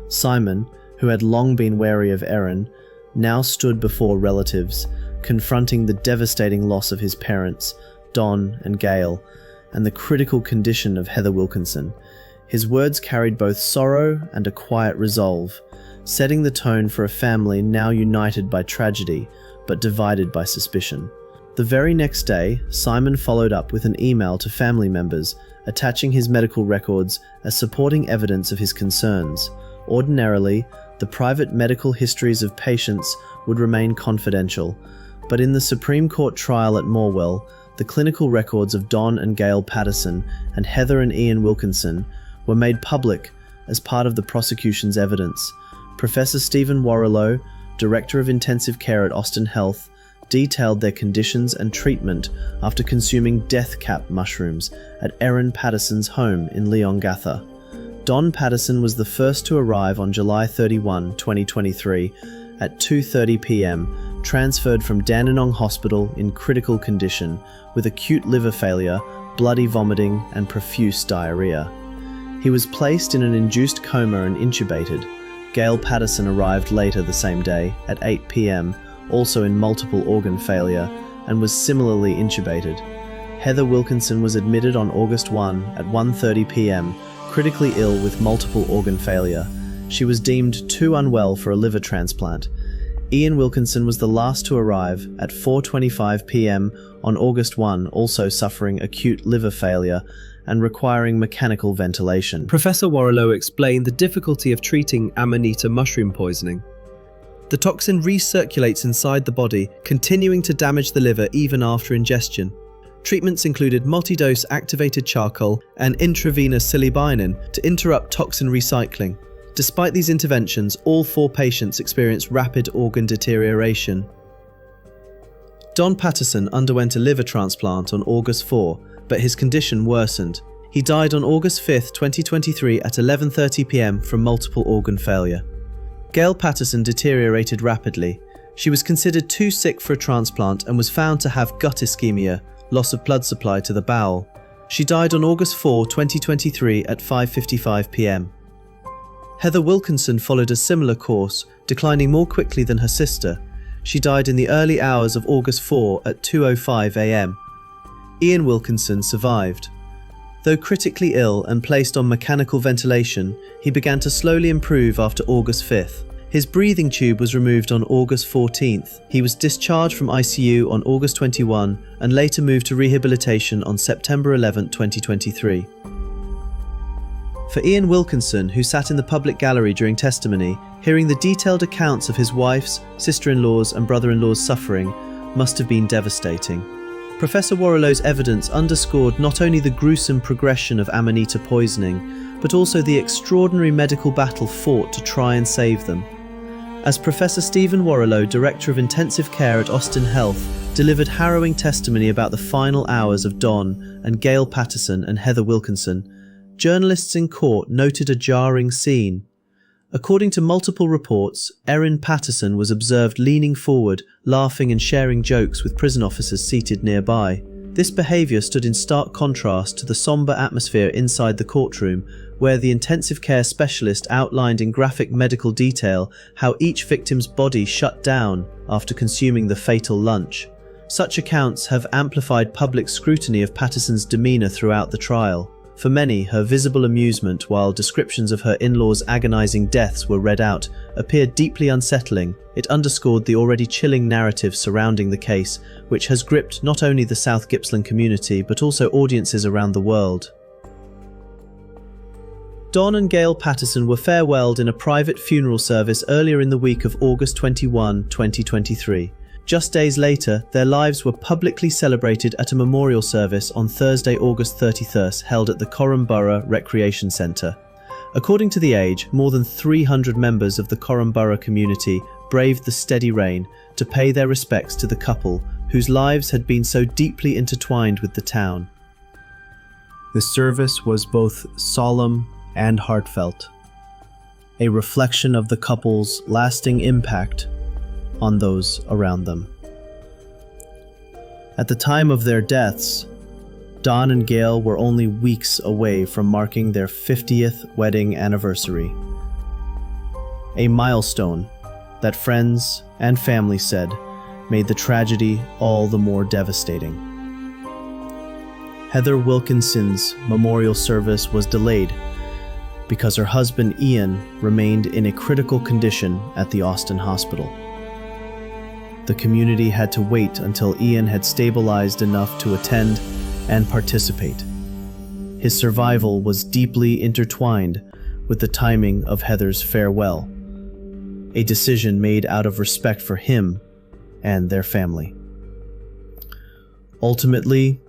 Simon, who had long been wary of Erin, now stood before relatives, confronting the devastating loss of his parents, Don and Gail, and the critical condition of Heather Wilkinson. His words carried both sorrow and a quiet resolve, setting the tone for a family now united by tragedy, but divided by suspicion. The very next day, Simon followed up with an email to family members, attaching his medical records as supporting evidence of his concerns. Ordinarily, the private medical histories of patients would remain confidential, but in the Supreme Court trial at Morwell, the clinical records of Don and Gail Patterson and Heather and Ian Wilkinson were made public as part of the prosecution's evidence. Professor Stephen Warrilow, Director of Intensive Care at Austin Health, detailed their conditions and treatment after consuming death cap mushrooms at Erin Patterson's home in Leongatha. Don Patterson was the first to arrive on July 31, 2023 at 2:30 p.m, transferred from Dandenong Hospital in critical condition with acute liver failure, bloody vomiting and profuse diarrhea. He was placed in an induced coma and intubated. Gail Patterson arrived later the same day at 8 p.m, also in multiple organ failure, and was similarly intubated. Heather Wilkinson was admitted on August 1 at 1:30 p.m, critically ill with multiple organ failure. She was deemed too unwell for a liver transplant. Ian Wilkinson was the last to arrive at 4:25 p.m. on August 1, also suffering acute liver failure and requiring mechanical ventilation. Professor Warrilow explained the difficulty of treating Amanita mushroom poisoning. The toxin recirculates inside the body, continuing to damage the liver even after ingestion. Treatments included multi-dose activated charcoal and intravenous silibinin to interrupt toxin recycling. Despite these interventions, all 4 patients experienced rapid organ deterioration. Don Patterson underwent a liver transplant on August 4, but his condition worsened. He died on August 5, 2023 at 11:30 p.m. from multiple organ failure. Gail Patterson deteriorated rapidly. She was considered too sick for a transplant and was found to have gut ischemia, loss of blood supply to the bowel. She died on August 4, 2023 at 5:55 p.m. Heather Wilkinson followed a similar course, declining more quickly than her sister. She died in the early hours of August 4 at 2:05 a.m. Ian Wilkinson survived. Though critically ill and placed on mechanical ventilation, he began to slowly improve after August 5th. His breathing tube was removed on August 14th. He was discharged from ICU on August 21 and later moved to rehabilitation on September 11, 2023. For Ian Wilkinson, who sat in the public gallery during testimony, hearing the detailed accounts of his wife's, sister-in-law's and brother-in-law's suffering must have been devastating. Professor Warrilow's evidence underscored not only the gruesome progression of Amanita poisoning, but also the extraordinary medical battle fought to try and save them. As Professor Stephen Warrilow, Director of Intensive Care at Austin Health, delivered harrowing testimony about the final hours of Don and Gail Patterson and Heather Wilkinson, journalists in court noted a jarring scene. According to multiple reports, Erin Patterson was observed leaning forward, laughing and sharing jokes with prison officers seated nearby. This behaviour stood in stark contrast to the sombre atmosphere inside the courtroom, where the intensive care specialist outlined in graphic medical detail how each victim's body shut down after consuming the fatal lunch. Such accounts have amplified public scrutiny of Patterson's demeanour throughout the trial. For many, her visible amusement while descriptions of her in-laws' agonizing deaths were read out appeared deeply unsettling. It underscored the already chilling narrative surrounding the case, which has gripped not only the South Gippsland community but also audiences around the world. Don and Gail Patterson were farewelled in a private funeral service earlier in the week of August 21, 2023. Just days later, their lives were publicly celebrated at a memorial service on Thursday, August 31st, held at the Corumburra Recreation Centre. According to The Age, more than 300 members of the Corumburra community braved the steady rain to pay their respects to the couple whose lives had been so deeply intertwined with the town. The service was both solemn and heartfelt, a reflection of the couple's lasting impact on those around them. At the time of their deaths, Don and Gail were only weeks away from marking their 50th wedding anniversary, a milestone that friends and family said made the tragedy all the more devastating. Heather Wilkinson's memorial service was delayed because her husband Ian remained in a critical condition at the Austin hospital. The community had to wait until Ian had stabilized enough to attend and participate. His survival was deeply intertwined with the timing of Heather's farewell, a decision made out of respect for him and their family. Ultimately,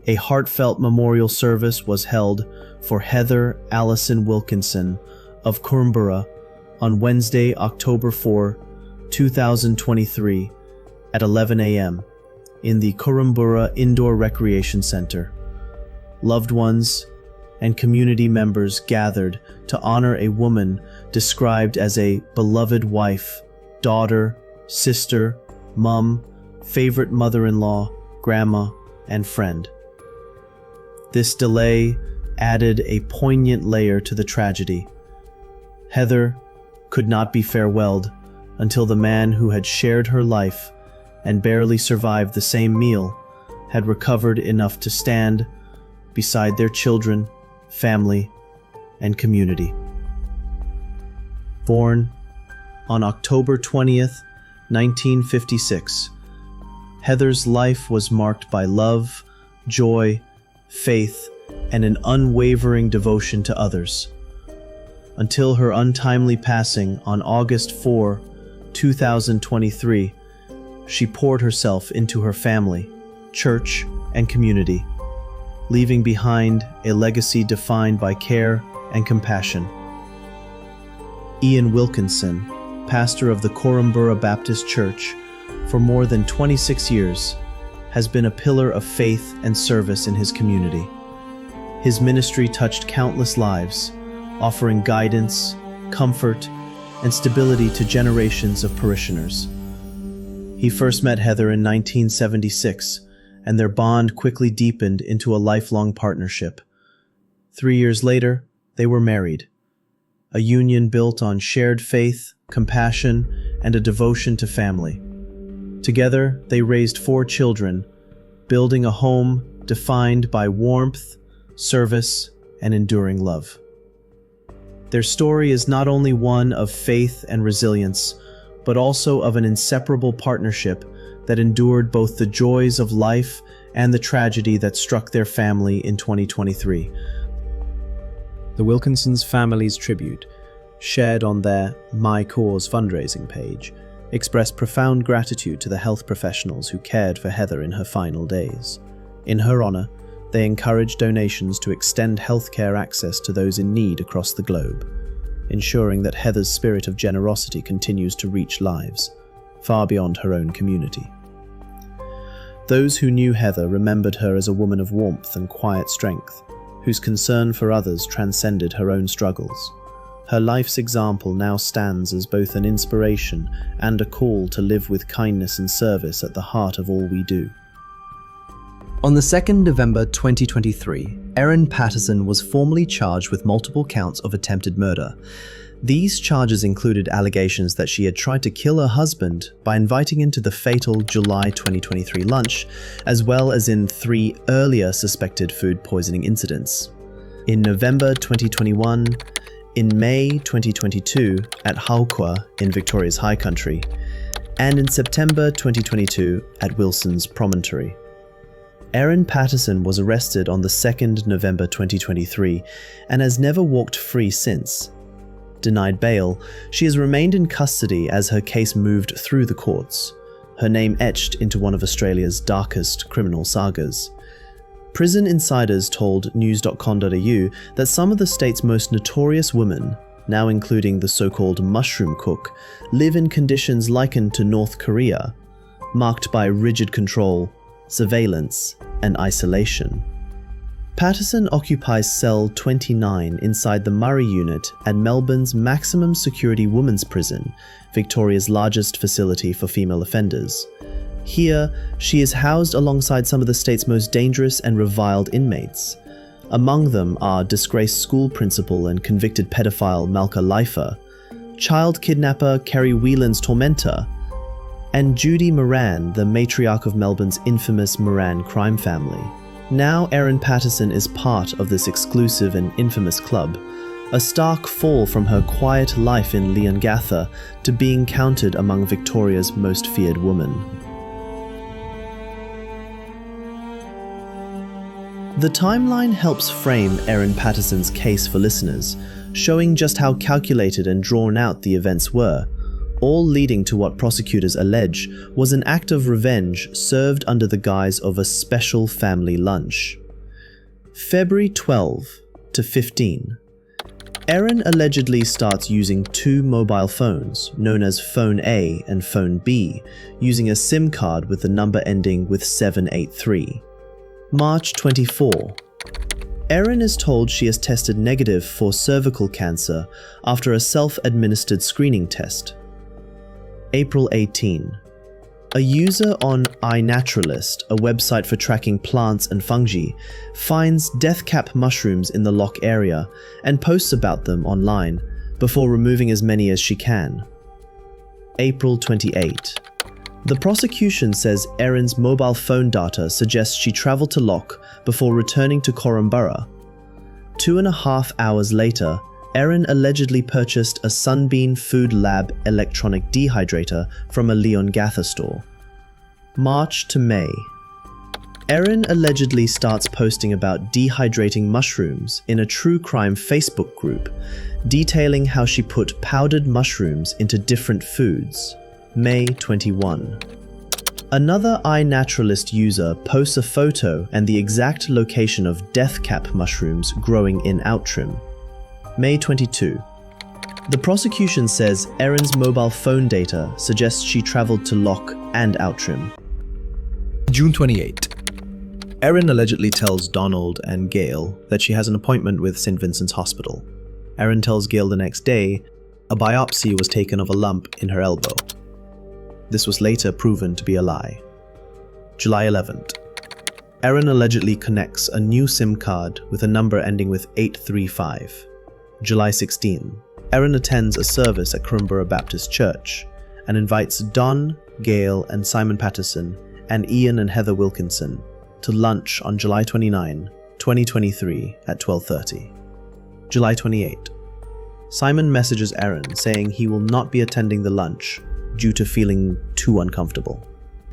a heartfelt memorial service was held for Heather Allison Wilkinson of Corumburra on Wednesday, October 4, 2023, at 11 a.m. in the Korumburra Indoor Recreation Center. Loved ones and community members gathered to honor a woman described as a beloved wife, daughter, sister, mum, favorite mother-in-law, grandma, and friend. This delay added a poignant layer to the tragedy. Heather could not be farewelled until the man who had shared her life and barely survived the same meal had recovered enough to stand beside their children, family, and community. Born on October 20th, 1956, Heather's life was marked by love, joy, faith, and an unwavering devotion to others. Until her untimely passing on August 4, 2023, she poured herself into her family, church, and community, leaving behind a legacy defined by care and compassion. Ian Wilkinson, pastor of the Korumburra Baptist Church, for more than 26 years, has been a pillar of faith and service in his community. His ministry touched countless lives, offering guidance, comfort, and stability to generations of parishioners. He first met Heather in 1976, and their bond quickly deepened into a lifelong partnership. 3 years later, they were married, a union built on shared faith, compassion, and a devotion to family. Together, they raised 4 children, building a home defined by warmth, service, and enduring love. Their story is not only one of faith and resilience, but also of an inseparable partnership that endured both the joys of life and the tragedy that struck their family in 2023. The Wilkinsons' family's tribute, shared on their My Cause fundraising page, expressed profound gratitude to the health professionals who cared for Heather in her final days. In her honor, they encouraged donations to extend healthcare access to those in need across the globe, ensuring that Heather's spirit of generosity continues to reach lives far beyond her own community. Those who knew Heather remembered her as a woman of warmth and quiet strength, whose concern for others transcended her own struggles. Her life's example now stands as both an inspiration and a call to live with kindness and service at the heart of all we do. On the 2nd November 2023, Erin Patterson was formally charged with multiple counts of attempted murder. These charges included allegations that she had tried to kill her husband by inviting him to the fatal July 2023 lunch, as well as in 3 earlier suspected food poisoning incidents. In November 2021, in May 2022 at Haukwa in Victoria's High Country, and in September 2022 at Wilson's Promontory. Erin Patterson was arrested on the 2nd November 2023 and has never walked free since. Denied bail, she has remained in custody as her case moved through the courts, her name etched into one of Australia's darkest criminal sagas. Prison insiders told news.com.au that some of the state's most notorious women, now including the so-called mushroom cook, live in conditions likened to North Korea, marked by rigid control, surveillance, and isolation. Patterson occupies cell 29 inside the Murray unit at Melbourne's maximum security women's prison, Victoria's largest facility for female offenders. Here, she is housed alongside some of the state's most dangerous and reviled inmates. Among them are disgraced school principal and convicted pedophile Malka Leifer, child kidnapper Kerry Whelan's tormentor, and Judy Moran, the matriarch of Melbourne's infamous Moran crime family. Now Erin Patterson is part of this exclusive and infamous club, a stark fall from her quiet life in Leongatha to being counted among Victoria's most feared women. The timeline helps frame Erin Patterson's case for listeners, showing just how calculated and drawn out the events were, all leading to what prosecutors allege was an act of revenge served under the guise of a special family lunch. February 12 to 15. Erin allegedly starts using two mobile phones, known as Phone A and Phone B, using a SIM card with the number ending with 783. March 24. Erin is told she has tested negative for cervical cancer after a self-administered screening test. April 18. A user on iNaturalist, a website for tracking plants and fungi, finds deathcap mushrooms in the loch area and posts about them online before removing as many as she can. April 28. The prosecution says Erin's mobile phone data suggests she travelled to Loch before returning to Korumburra. 2.5 hours later, Erin allegedly purchased a Sunbeam Food Lab electronic dehydrator from a Leongatha store. March to May. Erin allegedly starts posting about dehydrating mushrooms in a true crime Facebook group, detailing how she put powdered mushrooms into different foods. May 21. Another iNaturalist user posts a photo and the exact location of deathcap mushrooms growing in Outram. May 22. The prosecution says Erin's mobile phone data suggests she travelled to Loch and Outram. June 28. Erin allegedly tells Donald and Gail that she has an appointment with St. Vincent's Hospital. Erin tells Gail the next day a biopsy was taken of a lump in her elbow. This was later proven to be a lie. July 11th. Erin allegedly connects a new SIM card with a number ending with 835. July 16. Erin attends a service at Korumburra Baptist Church and invites Don, Gail, and Simon Patterson and Ian and Heather Wilkinson to lunch on July 29, 2023 at 12:30. July 28. Simon messages Erin saying he will not be attending the lunch due to feeling too uncomfortable.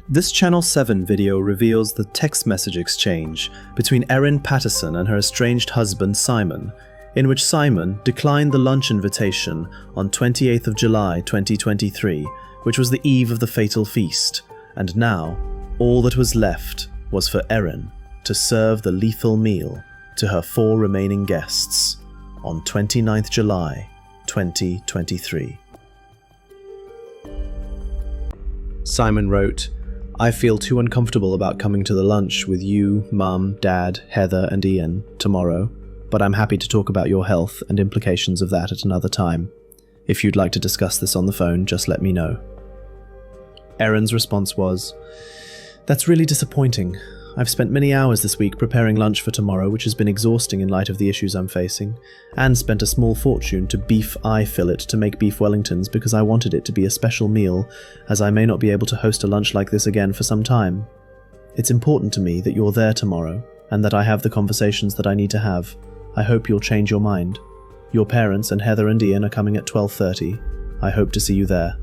This Channel 7 video reveals the text message exchange between Erin Patterson and her estranged husband Simon, in which Simon declined the lunch invitation on 28th of July 2023, which was the eve of the fatal feast, and now all that was left was for Erin to serve the lethal meal to her 4 remaining guests on 29th July 2023. Simon wrote, "I feel too uncomfortable about coming to the lunch with you, Mum, Dad, Heather and Ian tomorrow, but I'm happy to talk about your health and implications of that at another time. If you'd like to discuss this on the phone, just let me know." Erin's response was, "That's really disappointing. I've spent many hours this week preparing lunch for tomorrow, which has been exhausting in light of the issues I'm facing, and spent a small fortune to beef eye fillet to make beef Wellingtons because I wanted it to be a special meal, as I may not be able to host a lunch like this again for some time. It's important to me that you're there tomorrow, and that I have the conversations that I need to have. I hope you'll change your mind. Your parents and Heather and Ian are coming at 12:30. I hope to see you there."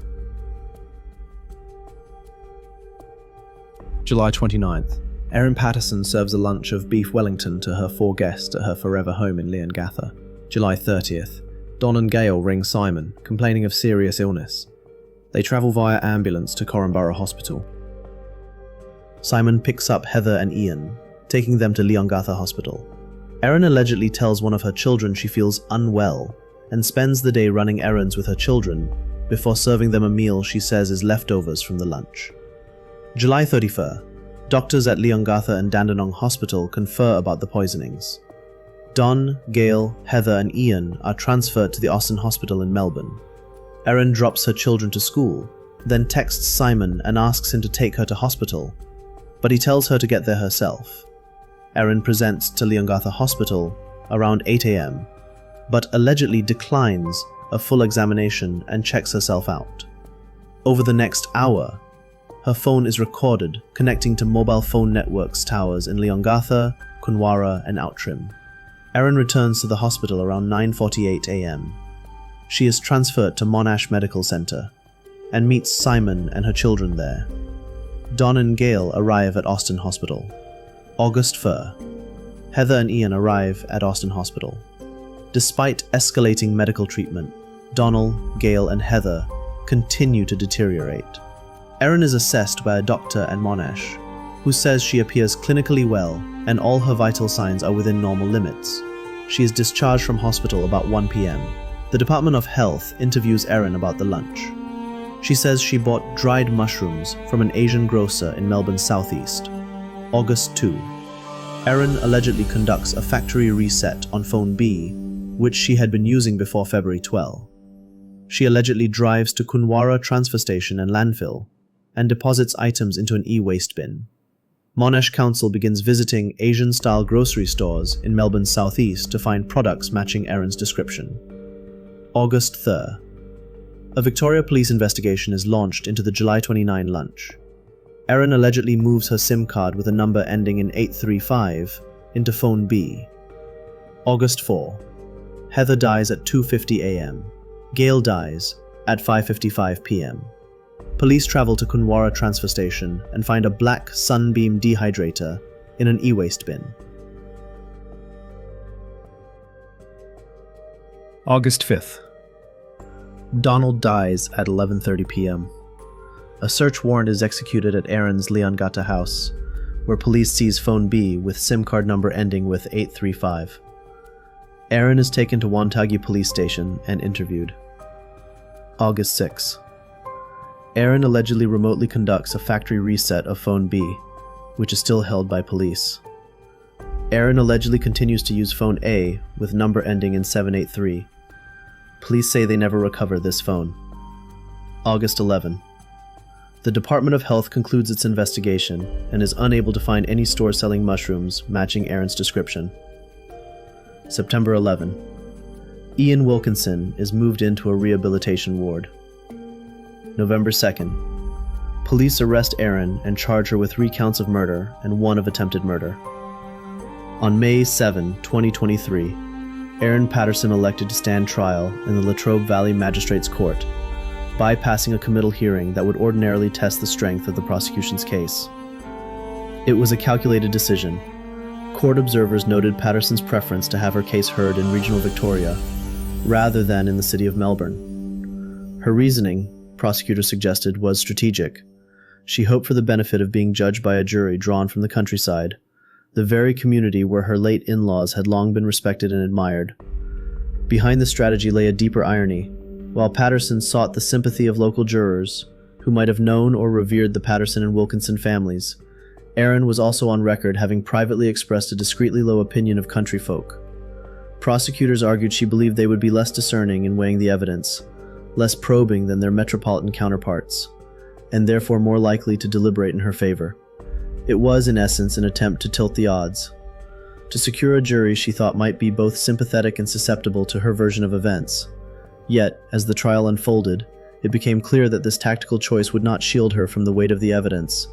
July 29th. Erin Patterson serves a lunch of beef Wellington to her 4 guests at her forever home in Leongatha. July 30th. Don and Gail ring Simon, complaining of serious illness. They travel via ambulance to Korumburra Hospital. Simon picks up Heather and Ian, taking them to Leongatha Hospital. Erin allegedly tells one of her children she feels unwell and spends the day running errands with her children before serving them a meal she says is leftovers from the lunch. July 31st. Doctors at Leongatha and Dandenong Hospital confer about the poisonings. Don, Gail, Heather and Ian are transferred to the Austin Hospital in Melbourne. Erin drops her children to school, then texts Simon and asks him to take her to hospital, but he tells her to get there herself. Erin presents to Leongatha Hospital around 8 a.m, but allegedly declines a full examination and checks herself out. Over the next hour, her phone is recorded connecting to mobile phone networks towers in Leongatha, Kunwara and Outram. Erin returns to the hospital around 9:48 a.m. She is transferred to Monash Medical Centre and meets Simon and her children there. Don and Gail arrive at Austin Hospital. August 1st. Heather and Ian arrive at Austin Hospital. Despite escalating medical treatment, Donald, Gail and Heather continue to deteriorate. Erin is assessed by a doctor at Monash, who says she appears clinically well and all her vital signs are within normal limits. She is discharged from hospital about 1 p.m. The Department of Health interviews Erin about the lunch. She says she bought dried mushrooms from an Asian grocer in Melbourne's southeast. August 2. Erin allegedly conducts a factory reset on phone B, which she had been using before February 12. She allegedly drives to Kunwara transfer station and landfill and deposits items into an e-waste bin. Monash Council begins visiting Asian-style grocery stores in Melbourne's southeast to find products matching Erin's description. August 3rd. A Victoria police investigation is launched into the July 29 lunch. Erin allegedly moves her SIM card with a number ending in 835 into phone B. August 4. Heather dies at 2:50 a.m. Gail dies at 5:55 p.m. Police travel to Kunwara transfer station and find a black Sunbeam dehydrator in an e-waste bin. August 5th. Donald dies at 11:30 p.m. A search warrant is executed at Erin's Leongatha house, where police seize phone B with SIM card number ending with 835. Erin is taken to Wonthaggi police station and interviewed. August 6. Erin allegedly remotely conducts a factory reset of phone B, which is still held by police. Erin allegedly continues to use phone A with number ending in 783. Police say they never recover this phone. August 11. The Department of Health concludes its investigation and is unable to find any store selling mushrooms matching Erin's description. September 11. Ian Wilkinson is moved into a rehabilitation ward. November 2nd. Police arrest Erin and charge her with 3 counts of murder and 1 of attempted murder. On May 7, 2023, Erin Patterson elected to stand trial in the Latrobe Valley Magistrates Court, bypassing a committal hearing that would ordinarily test the strength of the prosecution's case. It was a calculated decision. Court observers noted Patterson's preference to have her case heard in regional Victoria, rather than in the city of Melbourne. Her reasoning, prosecutors suggested, was strategic. She hoped for the benefit of being judged by a jury drawn from the countryside, the very community where her late in-laws had long been respected and admired. Behind the strategy lay a deeper irony. While Patterson sought the sympathy of local jurors, who might have known or revered the Patterson and Wilkinson families, Erin was also on record having privately expressed a discreetly low opinion of country folk. Prosecutors argued she believed they would be less discerning in weighing the evidence, less probing than their metropolitan counterparts, and therefore more likely to deliberate in her favor. It was, in essence, an attempt to tilt the odds. To secure a jury she thought might be both sympathetic and susceptible to her version of events. Yet, as the trial unfolded, it became clear that this tactical choice would not shield her from the weight of the evidence.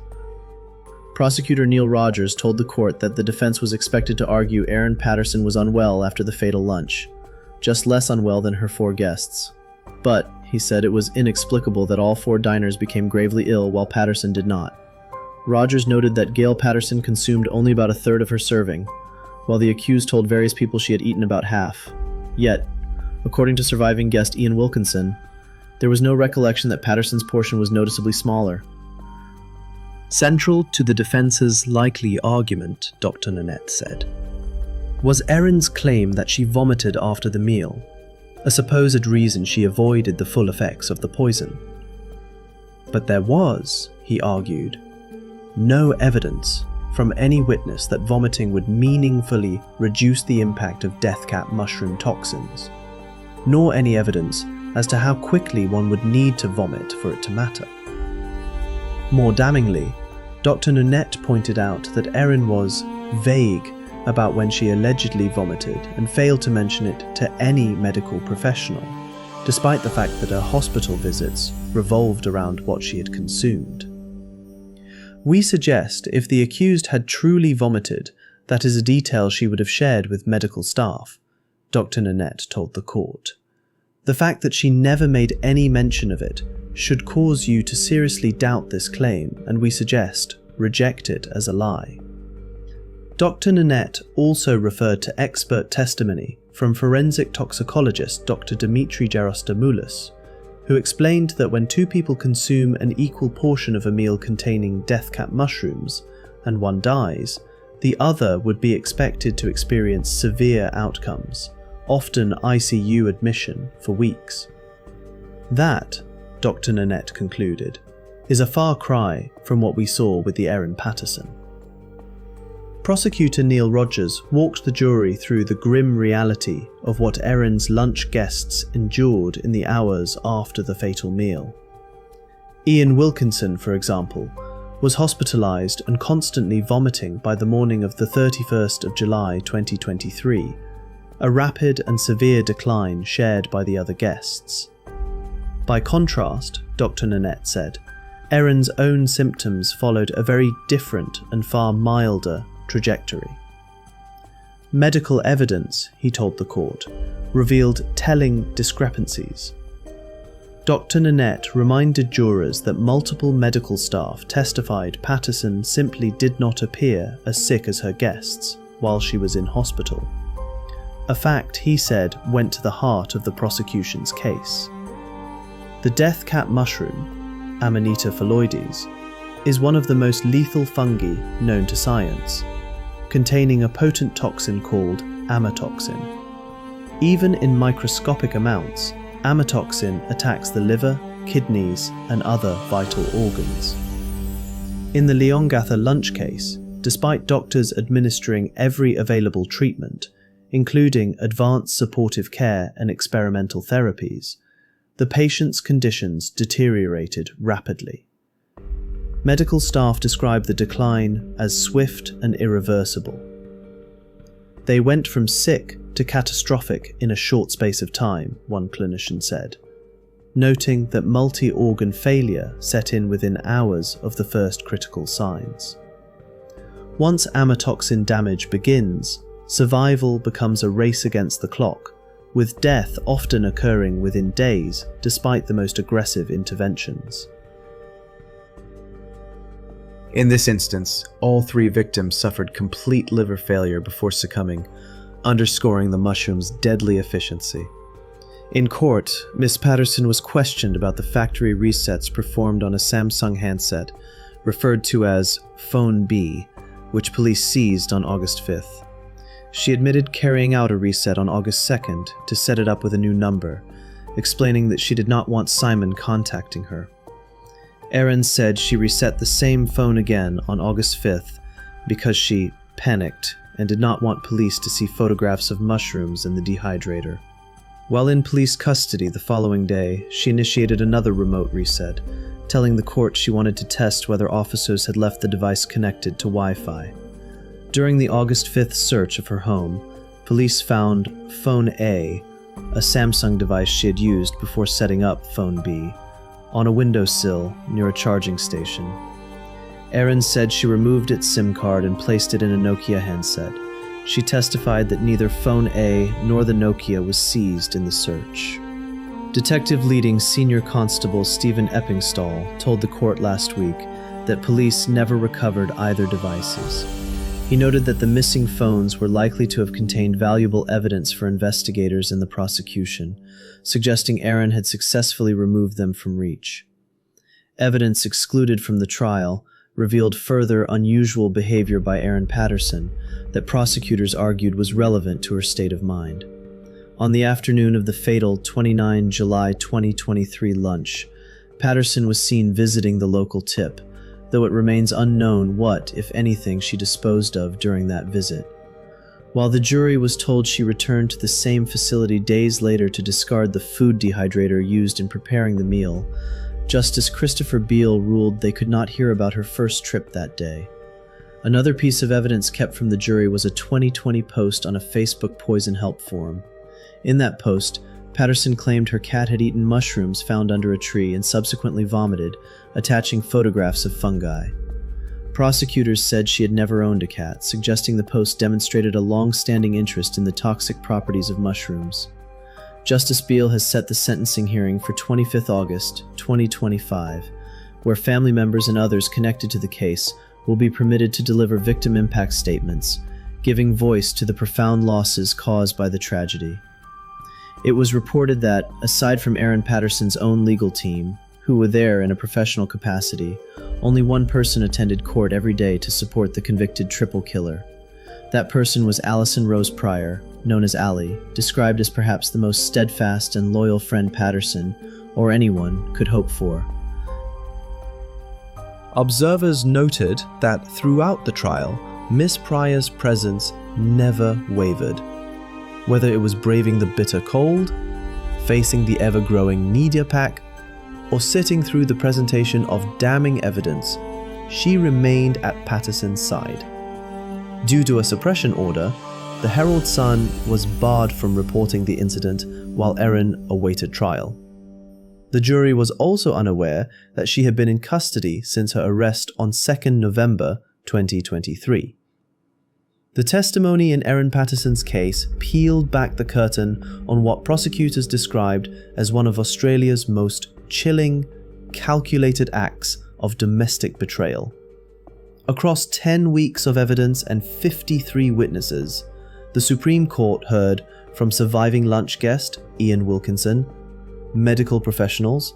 Prosecutor Neil Rogers told the court that the defense was expected to argue Erin Patterson was unwell after the fatal lunch, just less unwell than her 4 guests. But, he said, it was inexplicable that all 4 diners became gravely ill while Patterson did not. Rogers noted that Gail Patterson consumed only about 1/3 of her serving, while the accused told various people she had eaten about half. Yet, according to surviving guest Ian Wilkinson, there was no recollection that Patterson's portion was noticeably smaller. Central to the defense's likely argument, Dr. Nanette said, was Erin's claim that she vomited after the meal, a supposed reason she avoided the full effects of the poison. But there was, he argued, no evidence from any witness that vomiting would meaningfully reduce the impact of death cap mushroom toxins, nor any evidence as to how quickly one would need to vomit for it to matter. More damningly, Dr. Nanette pointed out that Erin was vague about when she allegedly vomited and failed to mention it to any medical professional, despite the fact that her hospital visits revolved around what she had consumed. We suggest if the accused had truly vomited, that is a detail she would have shared with medical staff, Dr. Nanette told the court. The fact that she never made any mention of it should cause you to seriously doubt this claim, and we suggest reject it as a lie. Dr. Nanette also referred to expert testimony from forensic toxicologist Dr. Dimitri Gerostamoulis, who explained that when 2 people consume an equal portion of a meal containing death cap mushrooms, and one dies, The other would be expected to experience severe outcomes, often ICU admission for weeks. That, Dr. Nanette concluded, is a far cry from what we saw with the Erin Patterson. Prosecutor Neil Rogers walked the jury through the grim reality of what Erin's lunch guests endured in the hours after the fatal meal. Ian Wilkinson, for example, was hospitalized and constantly vomiting by the morning of the 31st of July 2023, a rapid and severe decline shared by the other guests. By contrast, Dr. Nanette said, Erin's own symptoms followed a very different and far milder trajectory. Medical evidence, he told the court, revealed telling discrepancies. Dr. Nanette reminded jurors that multiple medical staff testified Patterson simply did not appear as sick as her guests while she was in hospital. A fact, he said, went to the heart of the prosecution's case. The death cap mushroom, Amanita phalloides, is one of the most lethal fungi known to science, containing a potent toxin called amatoxin. Even in microscopic amounts, amatoxin attacks the liver, kidneys, and other vital organs. In the Leongatha lunch case, despite doctors administering every available treatment, including advanced supportive care and experimental therapies, the patient's conditions deteriorated rapidly. Medical staff described the decline as swift and irreversible. They went from sick to catastrophic in a short space of time, one clinician said, noting that multi-organ failure set in within hours of the first critical signs. Once amatoxin damage begins, survival becomes a race against the clock, with death often occurring within days despite the most aggressive interventions. In this instance, all 3 victims suffered complete liver failure before succumbing, underscoring the mushroom's deadly efficiency. In court, Ms. Patterson was questioned about the factory resets performed on a Samsung handset, referred to as Phone B, which police seized on August 5th. She admitted carrying out a reset on August 2nd to set it up with a new number, explaining that she did not want Simon contacting her. Erin said she reset the same phone again on August 5th because she panicked and did not want police to see photographs of mushrooms in the dehydrator. While in police custody the following day, she initiated another remote reset, telling the court she wanted to test whether officers had left the device connected to Wi-Fi. During the August 5th search of her home, police found Phone A, a Samsung device she had used before setting up Phone B, on a windowsill near a charging station. Erin said she removed its SIM card and placed it in a Nokia handset. She testified that neither Phone A nor the Nokia was seized in the search. Detective leading Senior Constable Stephen Eppingstall told the court last week that police never recovered either devices. He noted that the missing phones were likely to have contained valuable evidence for investigators in the prosecution, suggesting Erin had successfully removed them from reach. Evidence excluded from the trial revealed further unusual behavior by Erin Patterson that prosecutors argued was relevant to her state of mind. On the afternoon of the fatal 29 July 2023 lunch, Patterson was seen visiting the local tip, though it remains unknown what, if anything, she disposed of during that visit. While the jury was told she returned to the same facility days later to discard the food dehydrator used in preparing the meal, Justice Christopher Beale ruled they could not hear about her first trip that day. Another piece of evidence kept from the jury was a 2020 post on a Facebook poison help forum. In that post, Patterson claimed her cat had eaten mushrooms found under a tree and subsequently vomited, attaching photographs of fungi. Prosecutors said she had never owned a cat, suggesting the post demonstrated a long-standing interest in the toxic properties of mushrooms. Justice Beale has set the sentencing hearing for 25th August, 2025, where family members and others connected to the case will be permitted to deliver victim impact statements, giving voice to the profound losses caused by the tragedy. It was reported that, aside from Erin Patterson's own legal team, who were there in a professional capacity, only one person attended court every day to support the convicted triple killer, That person was Alison Rose Pryor, known as Allie, described as perhaps the most steadfast and loyal friend Patterson, or anyone, could hope for. Observers noted that throughout the trial, Miss Pryor's presence never wavered. Whether it was braving the bitter cold, facing the ever-growing media pack, or sitting through the presentation of damning evidence, she remained at Patterson's side. Due to a suppression order, the Herald Sun was barred from reporting the incident while Erin awaited trial. The jury was also unaware that she had been in custody since her arrest on 2nd November 2023. The testimony in Erin Patterson's case peeled back the curtain on what prosecutors described as one of Australia's most chilling, calculated acts of domestic betrayal. Across 10 weeks of evidence and 53 witnesses, the Supreme Court heard from surviving lunch guest Ian Wilkinson, medical professionals,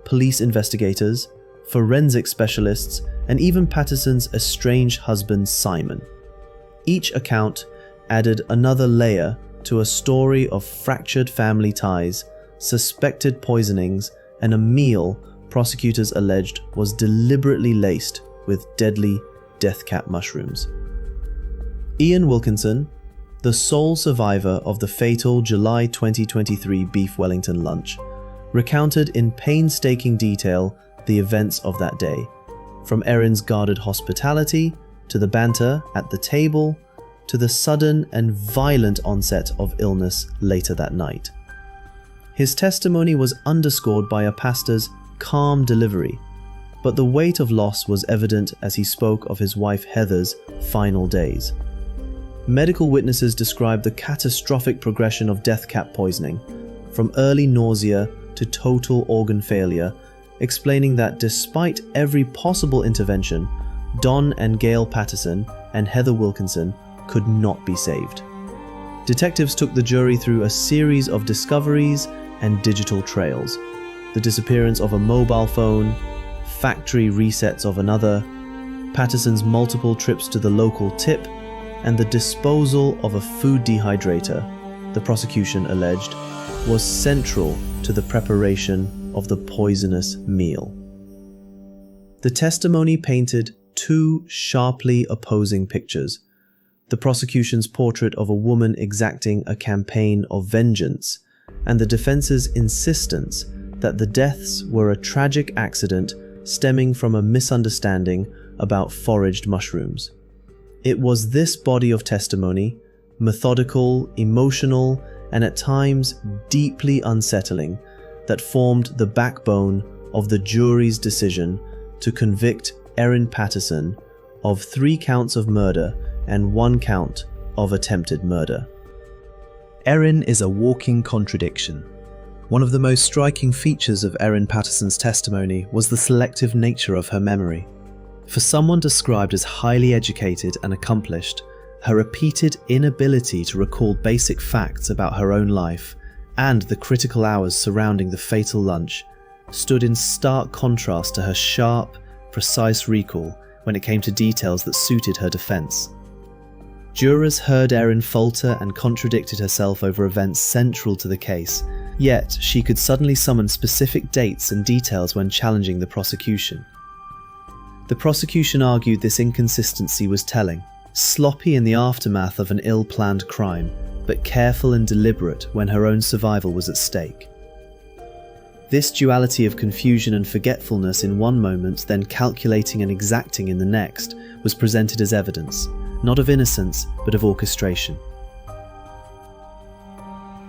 police investigators, forensic specialists, and even Patterson's estranged husband Simon. Each account added another layer to a story of fractured family ties, suspected poisonings, and a meal prosecutors alleged was deliberately laced with deadly death cap mushrooms. Ian Wilkinson, the sole survivor of the fatal July 2023 beef Wellington lunch, recounted in painstaking detail the events of that day, from Erin's guarded hospitality, to the banter at the table, to the sudden and violent onset of illness later that night. His testimony was underscored by a pastor's calm delivery, but the weight of loss was evident as he spoke of his wife Heather's final days. Medical witnesses described the catastrophic progression of death cap poisoning, from early nausea to total organ failure, explaining that despite every possible intervention, Don and Gail Patterson and Heather Wilkinson could not be saved. Detectives took the jury through a series of discoveries and digital trails: the disappearance of a mobile phone, factory resets of another, Patterson's multiple trips to the local tip, and the disposal of a food dehydrator, the prosecution alleged, was central to the preparation of the poisonous meal. The testimony painted two sharply opposing pictures: the prosecution's portrait of a woman exacting a campaign of vengeance, and the defense's insistence that the deaths were a tragic accident stemming from a misunderstanding about foraged mushrooms. It was this body of testimony, methodical, emotional, and at times deeply unsettling, that formed the backbone of the jury's decision to convict Erin Patterson of 3 counts of murder and 1 count of attempted murder. Erin is a walking contradiction. One of the most striking features of Erin Patterson's testimony was the selective nature of her memory. For someone described as highly educated and accomplished, her repeated inability to recall basic facts about her own life and the critical hours surrounding the fatal lunch stood in stark contrast to her sharp, precise recall when it came to details that suited her defense. Jurors heard Erin falter and contradicted herself over events central to the case, yet she could suddenly summon specific dates and details when challenging the prosecution. The prosecution argued this inconsistency was telling, sloppy in the aftermath of an ill-planned crime, but careful and deliberate when her own survival was at stake. This duality of confusion and forgetfulness in one moment, then calculating and exacting in the next, was presented as evidence, not of innocence, but of orchestration.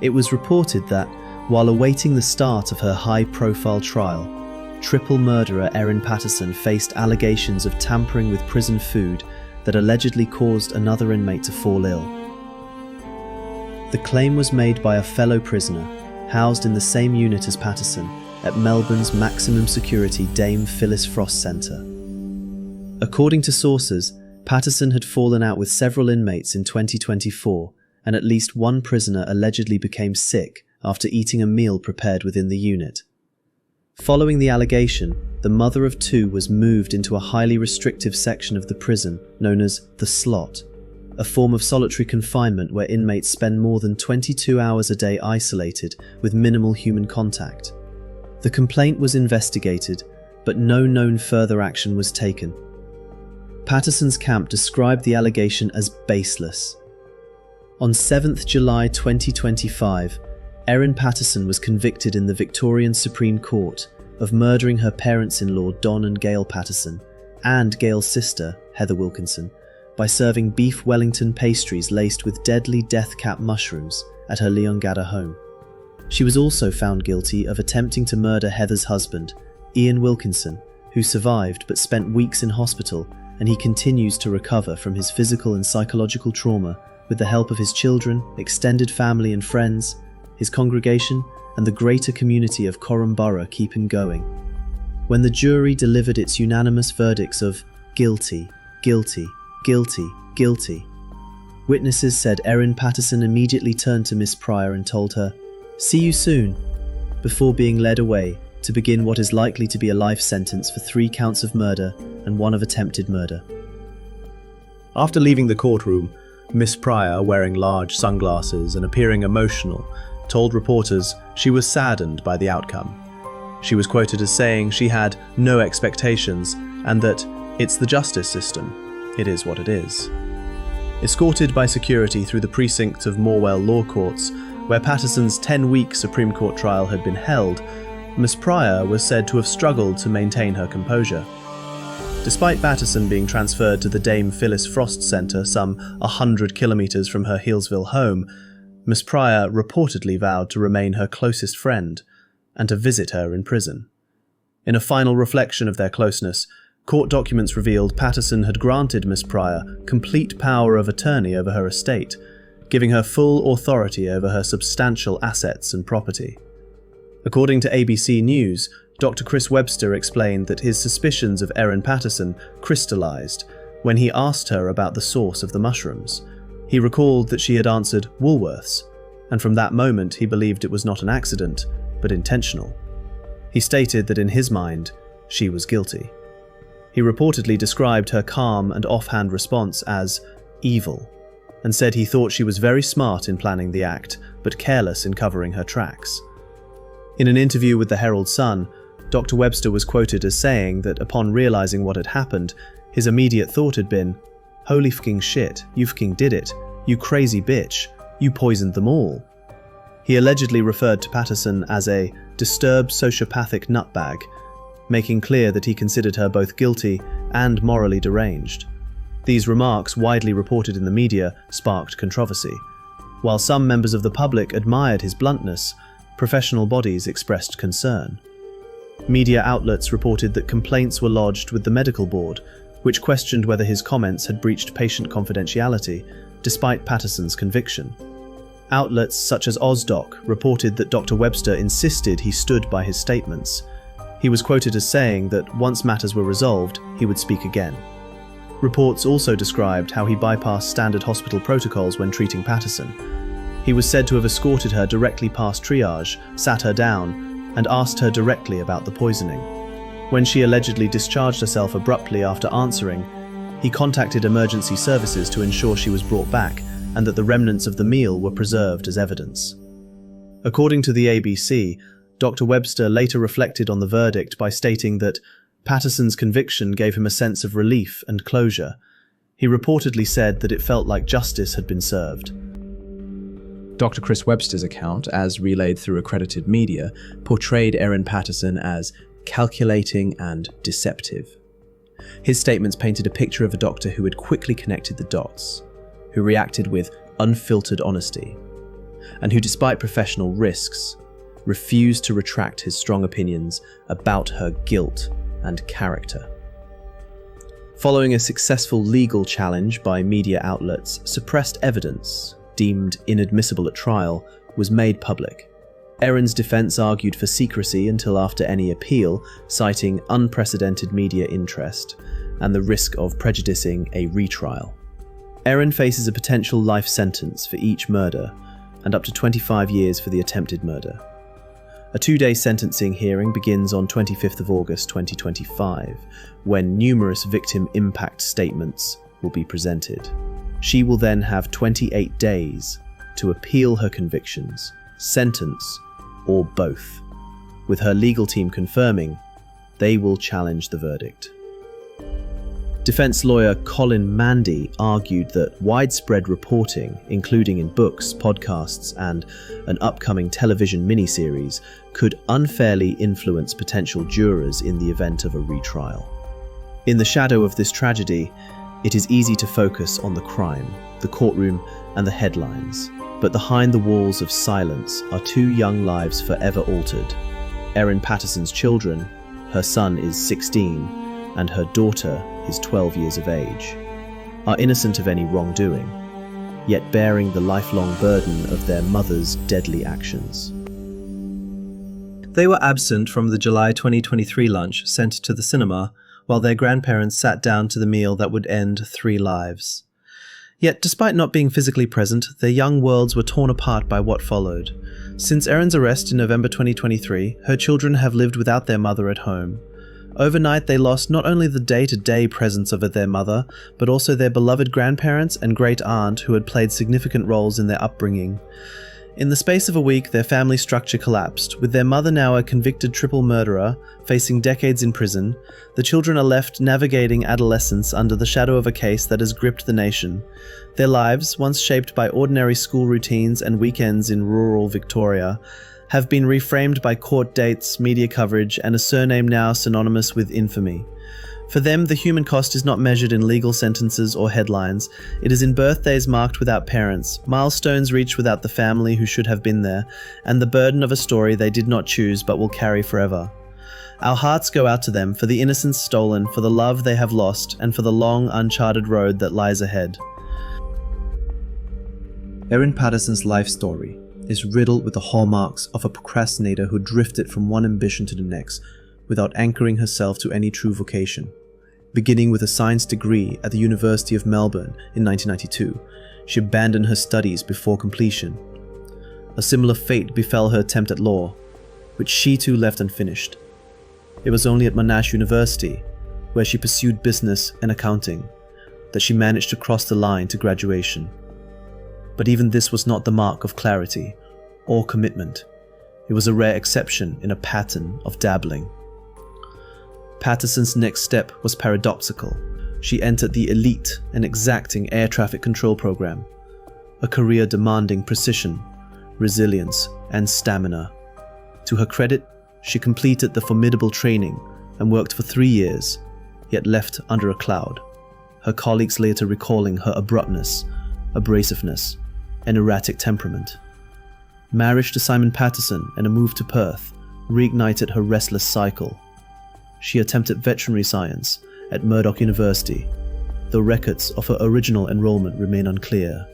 It was reported that, while awaiting the start of her high-profile trial, triple murderer Erin Patterson faced allegations of tampering with prison food that allegedly caused another inmate to fall ill. The claim was made by a fellow prisoner, housed in the same unit as Patterson, at Melbourne's maximum security Dame Phyllis Frost Centre. According to sources, Patterson had fallen out with several inmates in 2024, and at least one prisoner allegedly became sick after eating a meal prepared within the unit. Following the allegation, the mother of 2 was moved into a highly restrictive section of the prison known as the slot, a form of solitary confinement where inmates spend more than 22 hours a day isolated with minimal human contact. The complaint was investigated, but no known further action was taken. Patterson's camp described the allegation as baseless. On 7th July 2025, Erin Patterson was convicted in the Victorian Supreme Court of murdering her parents-in-law Don and Gail Patterson and Gail's sister, Heather Wilkinson, by serving beef Wellington pastries laced with deadly death cap mushrooms at her Leongatha home. She was also found guilty of attempting to murder Heather's husband, Ian Wilkinson, who survived but spent weeks in hospital, and he continues to recover from his physical and psychological trauma with the help of his children, extended family and friends, his congregation, and the greater community of Corran Borough keeping going. When the jury delivered its unanimous verdicts of guilty, guilty, guilty, guilty, witnesses said Erin Patterson immediately turned to Miss Pryor and told her, "See you soon," before being led away to begin what is likely to be a life sentence for 3 counts of murder and 1 of attempted murder. After leaving the courtroom, Miss Pryor, wearing large sunglasses and appearing emotional, told reporters she was saddened by the outcome. She was quoted as saying she had no expectations and that it's the justice system. It is what it is. Escorted by security through the precinct of Morwell Law Courts, where Patterson's 10-week Supreme Court trial had been held, Miss Pryor was said to have struggled to maintain her composure. Despite Patterson being transferred to the Dame Phyllis Frost Centre some 100 kilometres from her Healesville home, Miss Pryor reportedly vowed to remain her closest friend and to visit her in prison. In a final reflection of their closeness, court documents revealed Patterson had granted Miss Pryor complete power of attorney over her estate, giving her full authority over her substantial assets and property. According to ABC News, Dr. Chris Webster explained that his suspicions of Erin Patterson crystallized when he asked her about the source of the mushrooms. He recalled that she had answered Woolworths, and from that moment he believed it was not an accident, but intentional. He stated that in his mind, she was guilty. He reportedly described her calm and offhand response as evil, and said he thought she was very smart in planning the act, but careless in covering her tracks. In an interview with the Herald Sun, Dr. Webster was quoted as saying that upon realizing what had happened, his immediate thought had been, "Holy fking shit, you fking did it, you crazy bitch, you poisoned them all." He allegedly referred to Patterson as a disturbed sociopathic nutbag, making clear that he considered her both guilty and morally deranged. These remarks, widely reported in the media, sparked controversy. While some members of the public admired his bluntness, professional bodies expressed concern. Media outlets reported that complaints were lodged with the medical board, which questioned whether his comments had breached patient confidentiality, despite Patterson's conviction. Outlets such as OzDoc reported that Dr. Webster insisted he stood by his statements. He was quoted as saying that once matters were resolved, he would speak again. Reports also described how he bypassed standard hospital protocols when treating Patterson. He was said to have escorted her directly past triage, sat her down, and asked her directly about the poisoning. When she allegedly discharged herself abruptly after answering, he contacted emergency services to ensure she was brought back and that the remnants of the meal were preserved as evidence. According to the ABC, Dr. Webster later reflected on the verdict by stating that Patterson's conviction gave him a sense of relief and closure. He reportedly said that it felt like justice had been served. Dr. Chris Webster's account, as relayed through accredited media, portrayed Erin Patterson as calculating and deceptive. His statements painted a picture of a doctor who had quickly connected the dots, who reacted with unfiltered honesty, and who, despite professional risks, refused to retract his strong opinions about her guilt and character. Following a successful legal challenge by media outlets, suppressed evidence, deemed inadmissible at trial, was made public. Erin's defense argued for secrecy until after any appeal, citing unprecedented media interest and the risk of prejudicing a retrial. Erin faces a potential life sentence for each murder and up to 25 years for the attempted murder. A 2-day sentencing hearing begins on 25th of August 2025, when numerous victim impact statements will be presented. She will then have 28 days to appeal her convictions, sentence, or both, with her legal team confirming they will challenge the verdict. Defense lawyer Colin Mandy argued that widespread reporting, including in books, podcasts, and an upcoming television miniseries, could unfairly influence potential jurors in the event of a retrial. In the shadow of this tragedy, it is easy to focus on the crime, the courtroom, and the headlines. But behind the walls of silence are two young lives forever altered. Erin Patterson's children, her son is 16, and her daughter is 12 years of age, are innocent of any wrongdoing, yet bearing the lifelong burden of their mother's deadly actions. They were absent from the July 2023 lunch sent to the cinema, while their grandparents sat down to the meal that would end 3 lives. Yet, despite not being physically present, their young worlds were torn apart by what followed. Since Erin's arrest in November 2023, her children have lived without their mother at home. Overnight, they lost not only the day-to-day presence of their mother, but also their beloved grandparents and great-aunt who had played significant roles in their upbringing. In the space of a week, their family structure collapsed. With their mother now a convicted triple murderer, facing decades in prison, the children are left navigating adolescence under the shadow of a case that has gripped the nation. Their lives, once shaped by ordinary school routines and weekends in rural Victoria, have been reframed by court dates, media coverage, and a surname now synonymous with infamy. For them, the human cost is not measured in legal sentences or headlines. It is in birthdays marked without parents, milestones reached without the family who should have been there, and the burden of a story they did not choose but will carry forever. Our hearts go out to them for the innocence stolen, for the love they have lost, and for the long, uncharted road that lies ahead. Erin Patterson's life story is riddled with the hallmarks of a procrastinator who drifted from one ambition to the next without anchoring herself to any true vocation. Beginning with a science degree at the University of Melbourne in 1992, she abandoned her studies before completion. A similar fate befell her attempt at law, which she too left unfinished. It was only at Monash University, where she pursued business and accounting, that she managed to cross the line to graduation. But even this was not the mark of clarity or commitment. It was a rare exception in a pattern of dabbling. Patterson's next step was paradoxical. She entered the elite and exacting air traffic control program, a career demanding precision, resilience, and stamina. To her credit, she completed the formidable training and worked for 3 years, yet left under a cloud, her colleagues later recalling her abruptness, abrasiveness, and erratic temperament. Marriage to Simon Patterson and a move to Perth reignited her restless cycle. She attempted veterinary science at Murdoch University, though records of her original enrollment remain unclear.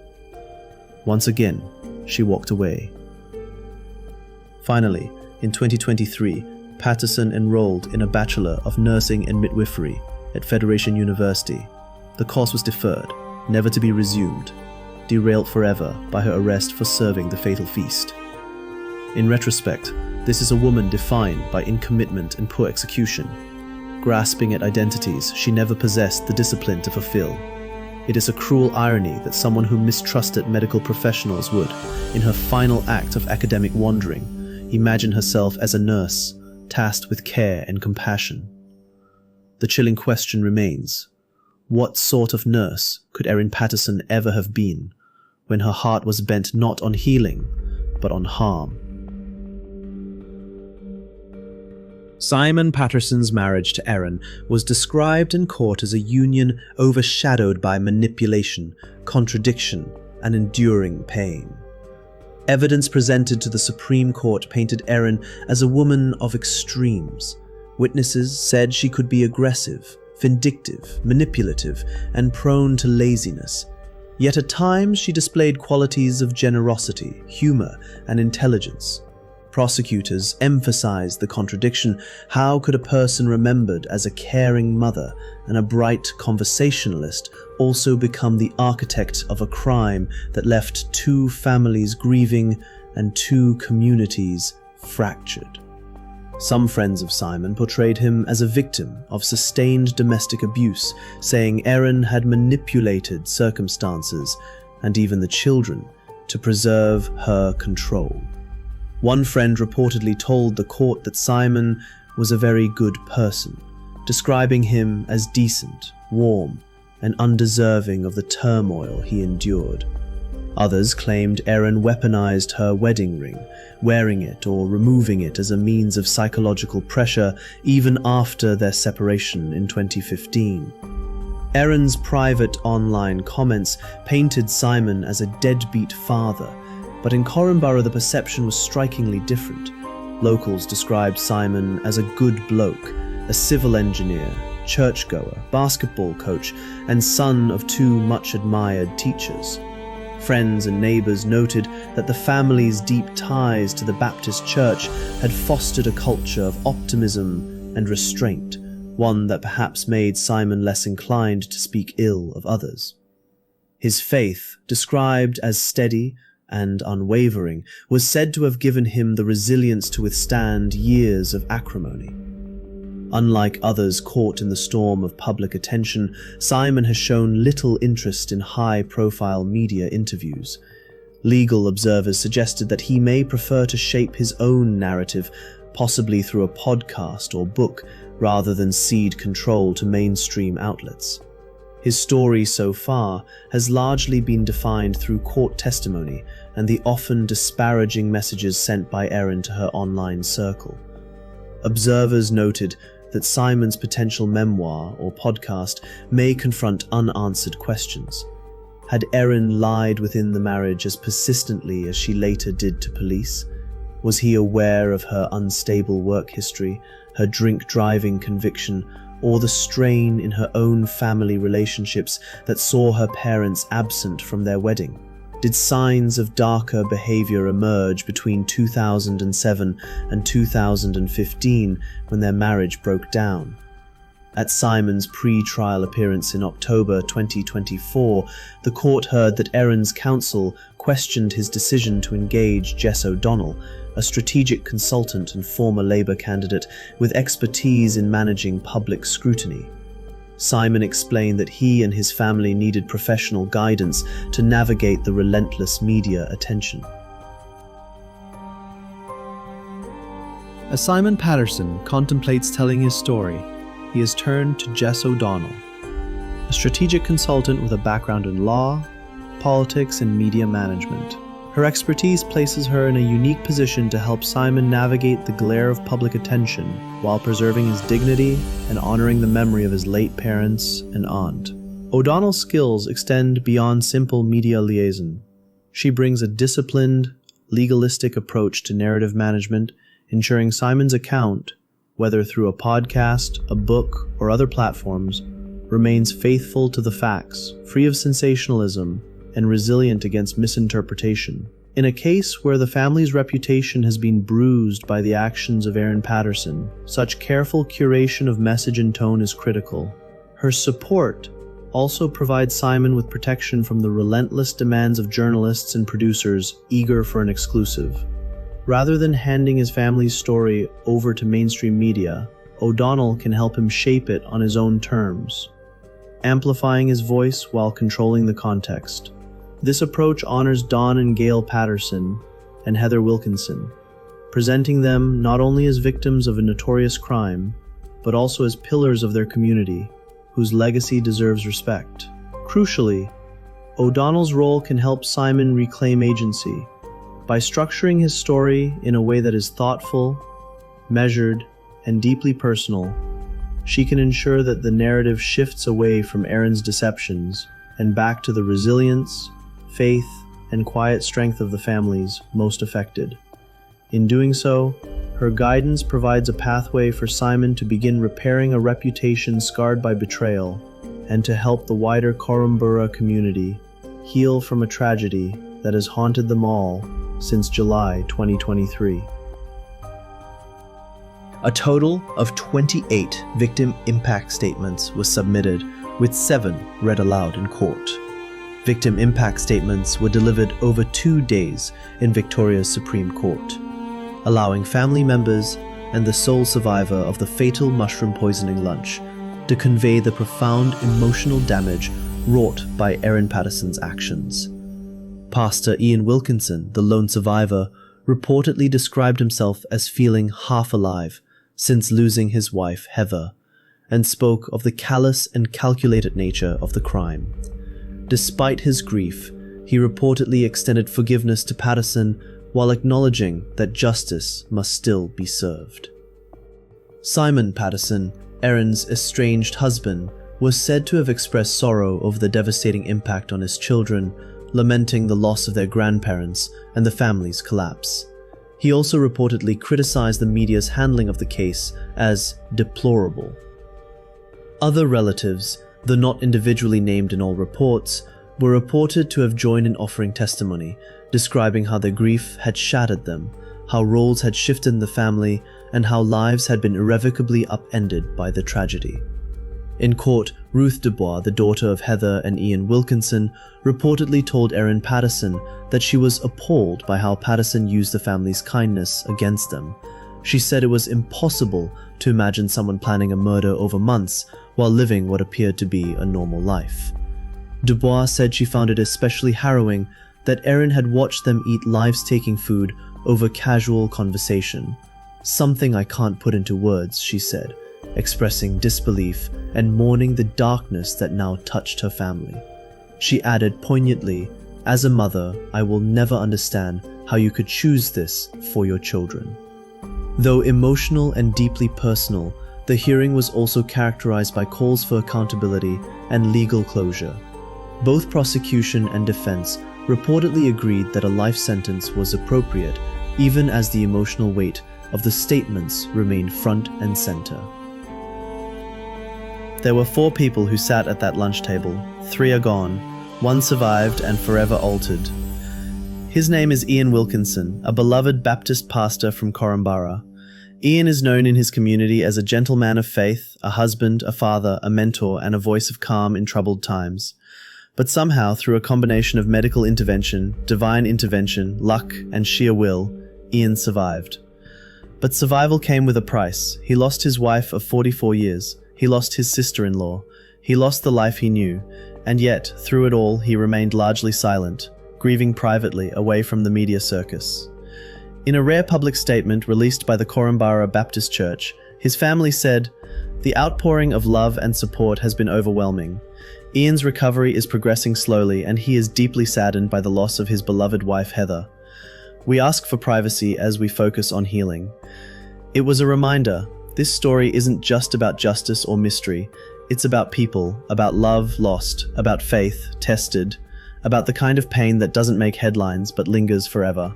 Once again, she walked away. Finally, in 2023, Patterson enrolled in a Bachelor of Nursing and Midwifery at Federation University. The course was deferred, never to be resumed, derailed forever by her arrest for serving the fatal feast. In retrospect, this is a woman defined by incommitment and poor execution, grasping at identities she never possessed the discipline to fulfill. It is a cruel irony that someone who mistrusted medical professionals would, in her final act of academic wandering, imagine herself as a nurse, tasked with care and compassion. The chilling question remains, what sort of nurse could Erin Patterson ever have been, when her heart was bent not on healing, but on harm? Simon Patterson's marriage to Erin was described in court as a union overshadowed by manipulation, contradiction, and enduring pain. Evidence presented to the Supreme Court painted Erin as a woman of extremes. Witnesses said she could be aggressive, vindictive, manipulative, and prone to laziness. Yet at times she displayed qualities of generosity, humor, and intelligence. Prosecutors emphasized the contradiction. How could a person remembered as a caring mother and a bright conversationalist also become the architect of a crime that left 2 families grieving and 2 communities fractured? Some friends of Simon portrayed him as a victim of sustained domestic abuse, saying Erin had manipulated circumstances and even the children to preserve her control. One friend reportedly told the court that Simon was a very good person, describing him as decent, warm, and undeserving of the turmoil he endured. Others claimed Erin weaponized her wedding ring, wearing it or removing it as a means of psychological pressure even after their separation in 2015. Erin's private online comments painted Simon as a deadbeat father, but in Corumburra the perception was strikingly different. Locals described Simon as a good bloke, a civil engineer, churchgoer, basketball coach, and son of two much-admired teachers. Friends and neighbors noted that the family's deep ties to the Baptist Church had fostered a culture of optimism and restraint, one that perhaps made Simon less inclined to speak ill of others. His faith, described as steady and unwavering, was said to have given him the resilience to withstand years of acrimony. Unlike others caught in the storm of public attention, Simon has shown little interest in high-profile media interviews. Legal observers suggested that he may prefer to shape his own narrative, possibly through a podcast or book, rather than cede control to mainstream outlets. His story so far has largely been defined through court testimony and the often disparaging messages sent by Erin to her online circle. Observers noted that Simon's potential memoir or podcast may confront unanswered questions. Had Erin lied within the marriage as persistently as she later did to police? Was he aware of her unstable work history, her drink-driving conviction, or the strain in her own family relationships that saw her parents absent from their wedding? Did signs of darker behavior emerge between 2007 and 2015 when their marriage broke down? At Simon's pre-trial appearance in October 2024, the court heard that Erin's counsel questioned his decision to engage Jess O'Donnell, a strategic consultant and former Labour candidate with expertise in managing public scrutiny. Simon explained that he and his family needed professional guidance to navigate the relentless media attention. As Simon Patterson contemplates telling his story, he has turned to Jess O'Donnell, a strategic consultant with a background in law, politics, and media management. Her expertise places her in a unique position to help Simon navigate the glare of public attention while preserving his dignity and honoring the memory of his late parents and aunt. O'Donnell's skills extend beyond simple media liaison. She brings a disciplined, legalistic approach to narrative management, ensuring Simon's account, whether through a podcast, a book, or other platforms, remains faithful to the facts, free of sensationalism, and resilient against misinterpretation. In a case where the family's reputation has been bruised by the actions of Erin Patterson, such careful curation of message and tone is critical. Her support also provides Simon with protection from the relentless demands of journalists and producers eager for an exclusive. Rather than handing his family's story over to mainstream media, O'Donnell can help him shape it on his own terms, amplifying his voice while controlling the context. This approach honors Dawn and Gail Patterson and Heather Wilkinson, presenting them not only as victims of a notorious crime, but also as pillars of their community, whose legacy deserves respect. Crucially, O'Donnell's role can help Simon reclaim agency. By structuring his story in a way that is thoughtful, measured, and deeply personal, she can ensure that the narrative shifts away from Erin's deceptions and back to the resilience, faith, and quiet strength of the families most affected. In doing so, her guidance provides a pathway for Simon to begin repairing a reputation scarred by betrayal, and to help the wider Corumburra community heal from a tragedy that has haunted them all since July 2023. A total of 28 victim impact statements was submitted, with 7 read aloud in court. Victim impact statements were delivered over 2 days in Victoria's Supreme Court, allowing family members and the sole survivor of the fatal mushroom poisoning lunch, to convey the profound emotional damage wrought by Erin Patterson's actions. Pastor Ian Wilkinson, the lone survivor, reportedly described himself as feeling half alive since losing his wife, Heather, and spoke of the callous and calculated nature of the crime. Despite his grief, he reportedly extended forgiveness to Patterson while acknowledging that justice must still be served. Simon Patterson, Erin's estranged husband, was said to have expressed sorrow over the devastating impact on his children, lamenting the loss of their grandparents and the family's collapse. He also reportedly criticized the media's handling of the case as deplorable. Other relatives, though not individually named in all reports, were reported to have joined in offering testimony, describing how their grief had shattered them, how roles had shifted in the family, and how lives had been irrevocably upended by the tragedy. In court, Ruth Dubois, the daughter of Heather and Ian Wilkinson, reportedly told Erin Patterson that she was appalled by how Patterson used the family's kindness against them. She said it was impossible to imagine someone planning a murder over months while living what appeared to be a normal life. Dubois said she found it especially harrowing that Erin had watched them eat lives-taking food over casual conversation. "Something I can't put into words," she said, expressing disbelief and mourning the darkness that now touched her family. She added poignantly, "As a mother, I will never understand how you could choose this for your children." Though emotional and deeply personal, the hearing was also characterized by calls for accountability and legal closure. Both prosecution and defense reportedly agreed that a life sentence was appropriate, even as the emotional weight of the statements remained front and center. There were 4 people who sat at that lunch table. 3 are gone. 1 survived and forever altered. His name is Ian Wilkinson, a beloved Baptist pastor from Korumburra. Ian is known in his community as a gentleman of faith, a husband, a father, a mentor, and a voice of calm in troubled times. But somehow, through a combination of medical intervention, divine intervention, luck, and sheer will, Ian survived. But survival came with a price. He lost his wife of 44 years. He lost his sister-in-law. He lost the life he knew. And yet, through it all, he remained largely silent, grieving privately away from the media circus. In a rare public statement released by the Korumburra Baptist Church, his family said, "The outpouring of love and support has been overwhelming. Ian's recovery is progressing slowly, and he is deeply saddened by the loss of his beloved wife Heather. We ask for privacy as we focus on healing." It was a reminder, this story isn't just about justice or mystery. It's about people, about love lost, about faith tested, about the kind of pain that doesn't make headlines but lingers forever.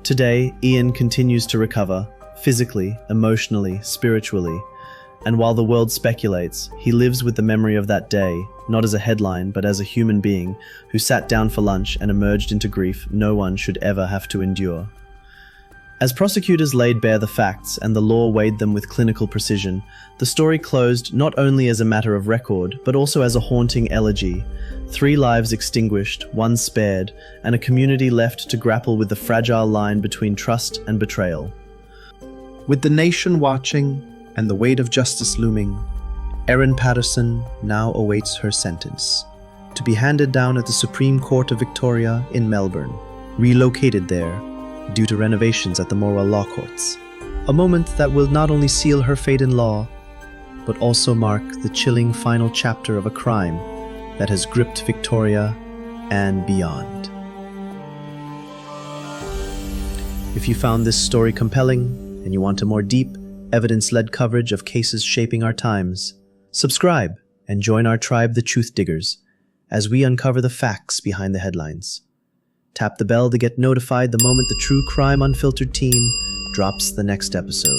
Today, Ian continues to recover, physically, emotionally, spiritually. And while the world speculates, he lives with the memory of that day, not as a headline, but as a human being who sat down for lunch and emerged into grief no one should ever have to endure. As prosecutors laid bare the facts and the law weighed them with clinical precision, the story closed not only as a matter of record, but also as a haunting elegy. 3 lives extinguished, 1 spared, and a community left to grapple with the fragile line between trust and betrayal. With the nation watching and the weight of justice looming, Erin Patterson now awaits her sentence, to be handed down at the Supreme Court of Victoria in Melbourne, relocated there due to renovations at the Morwell Law Courts. A moment that will not only seal her fate in law, but also mark the chilling final chapter of a crime that has gripped Victoria and beyond. If you found this story compelling and you want a more deep, evidence-led coverage of cases shaping our times, subscribe and join our tribe, the Truth Diggers, as we uncover the facts behind the headlines. Tap the bell to get notified the moment the True Crime Unfiltered team drops the next episode.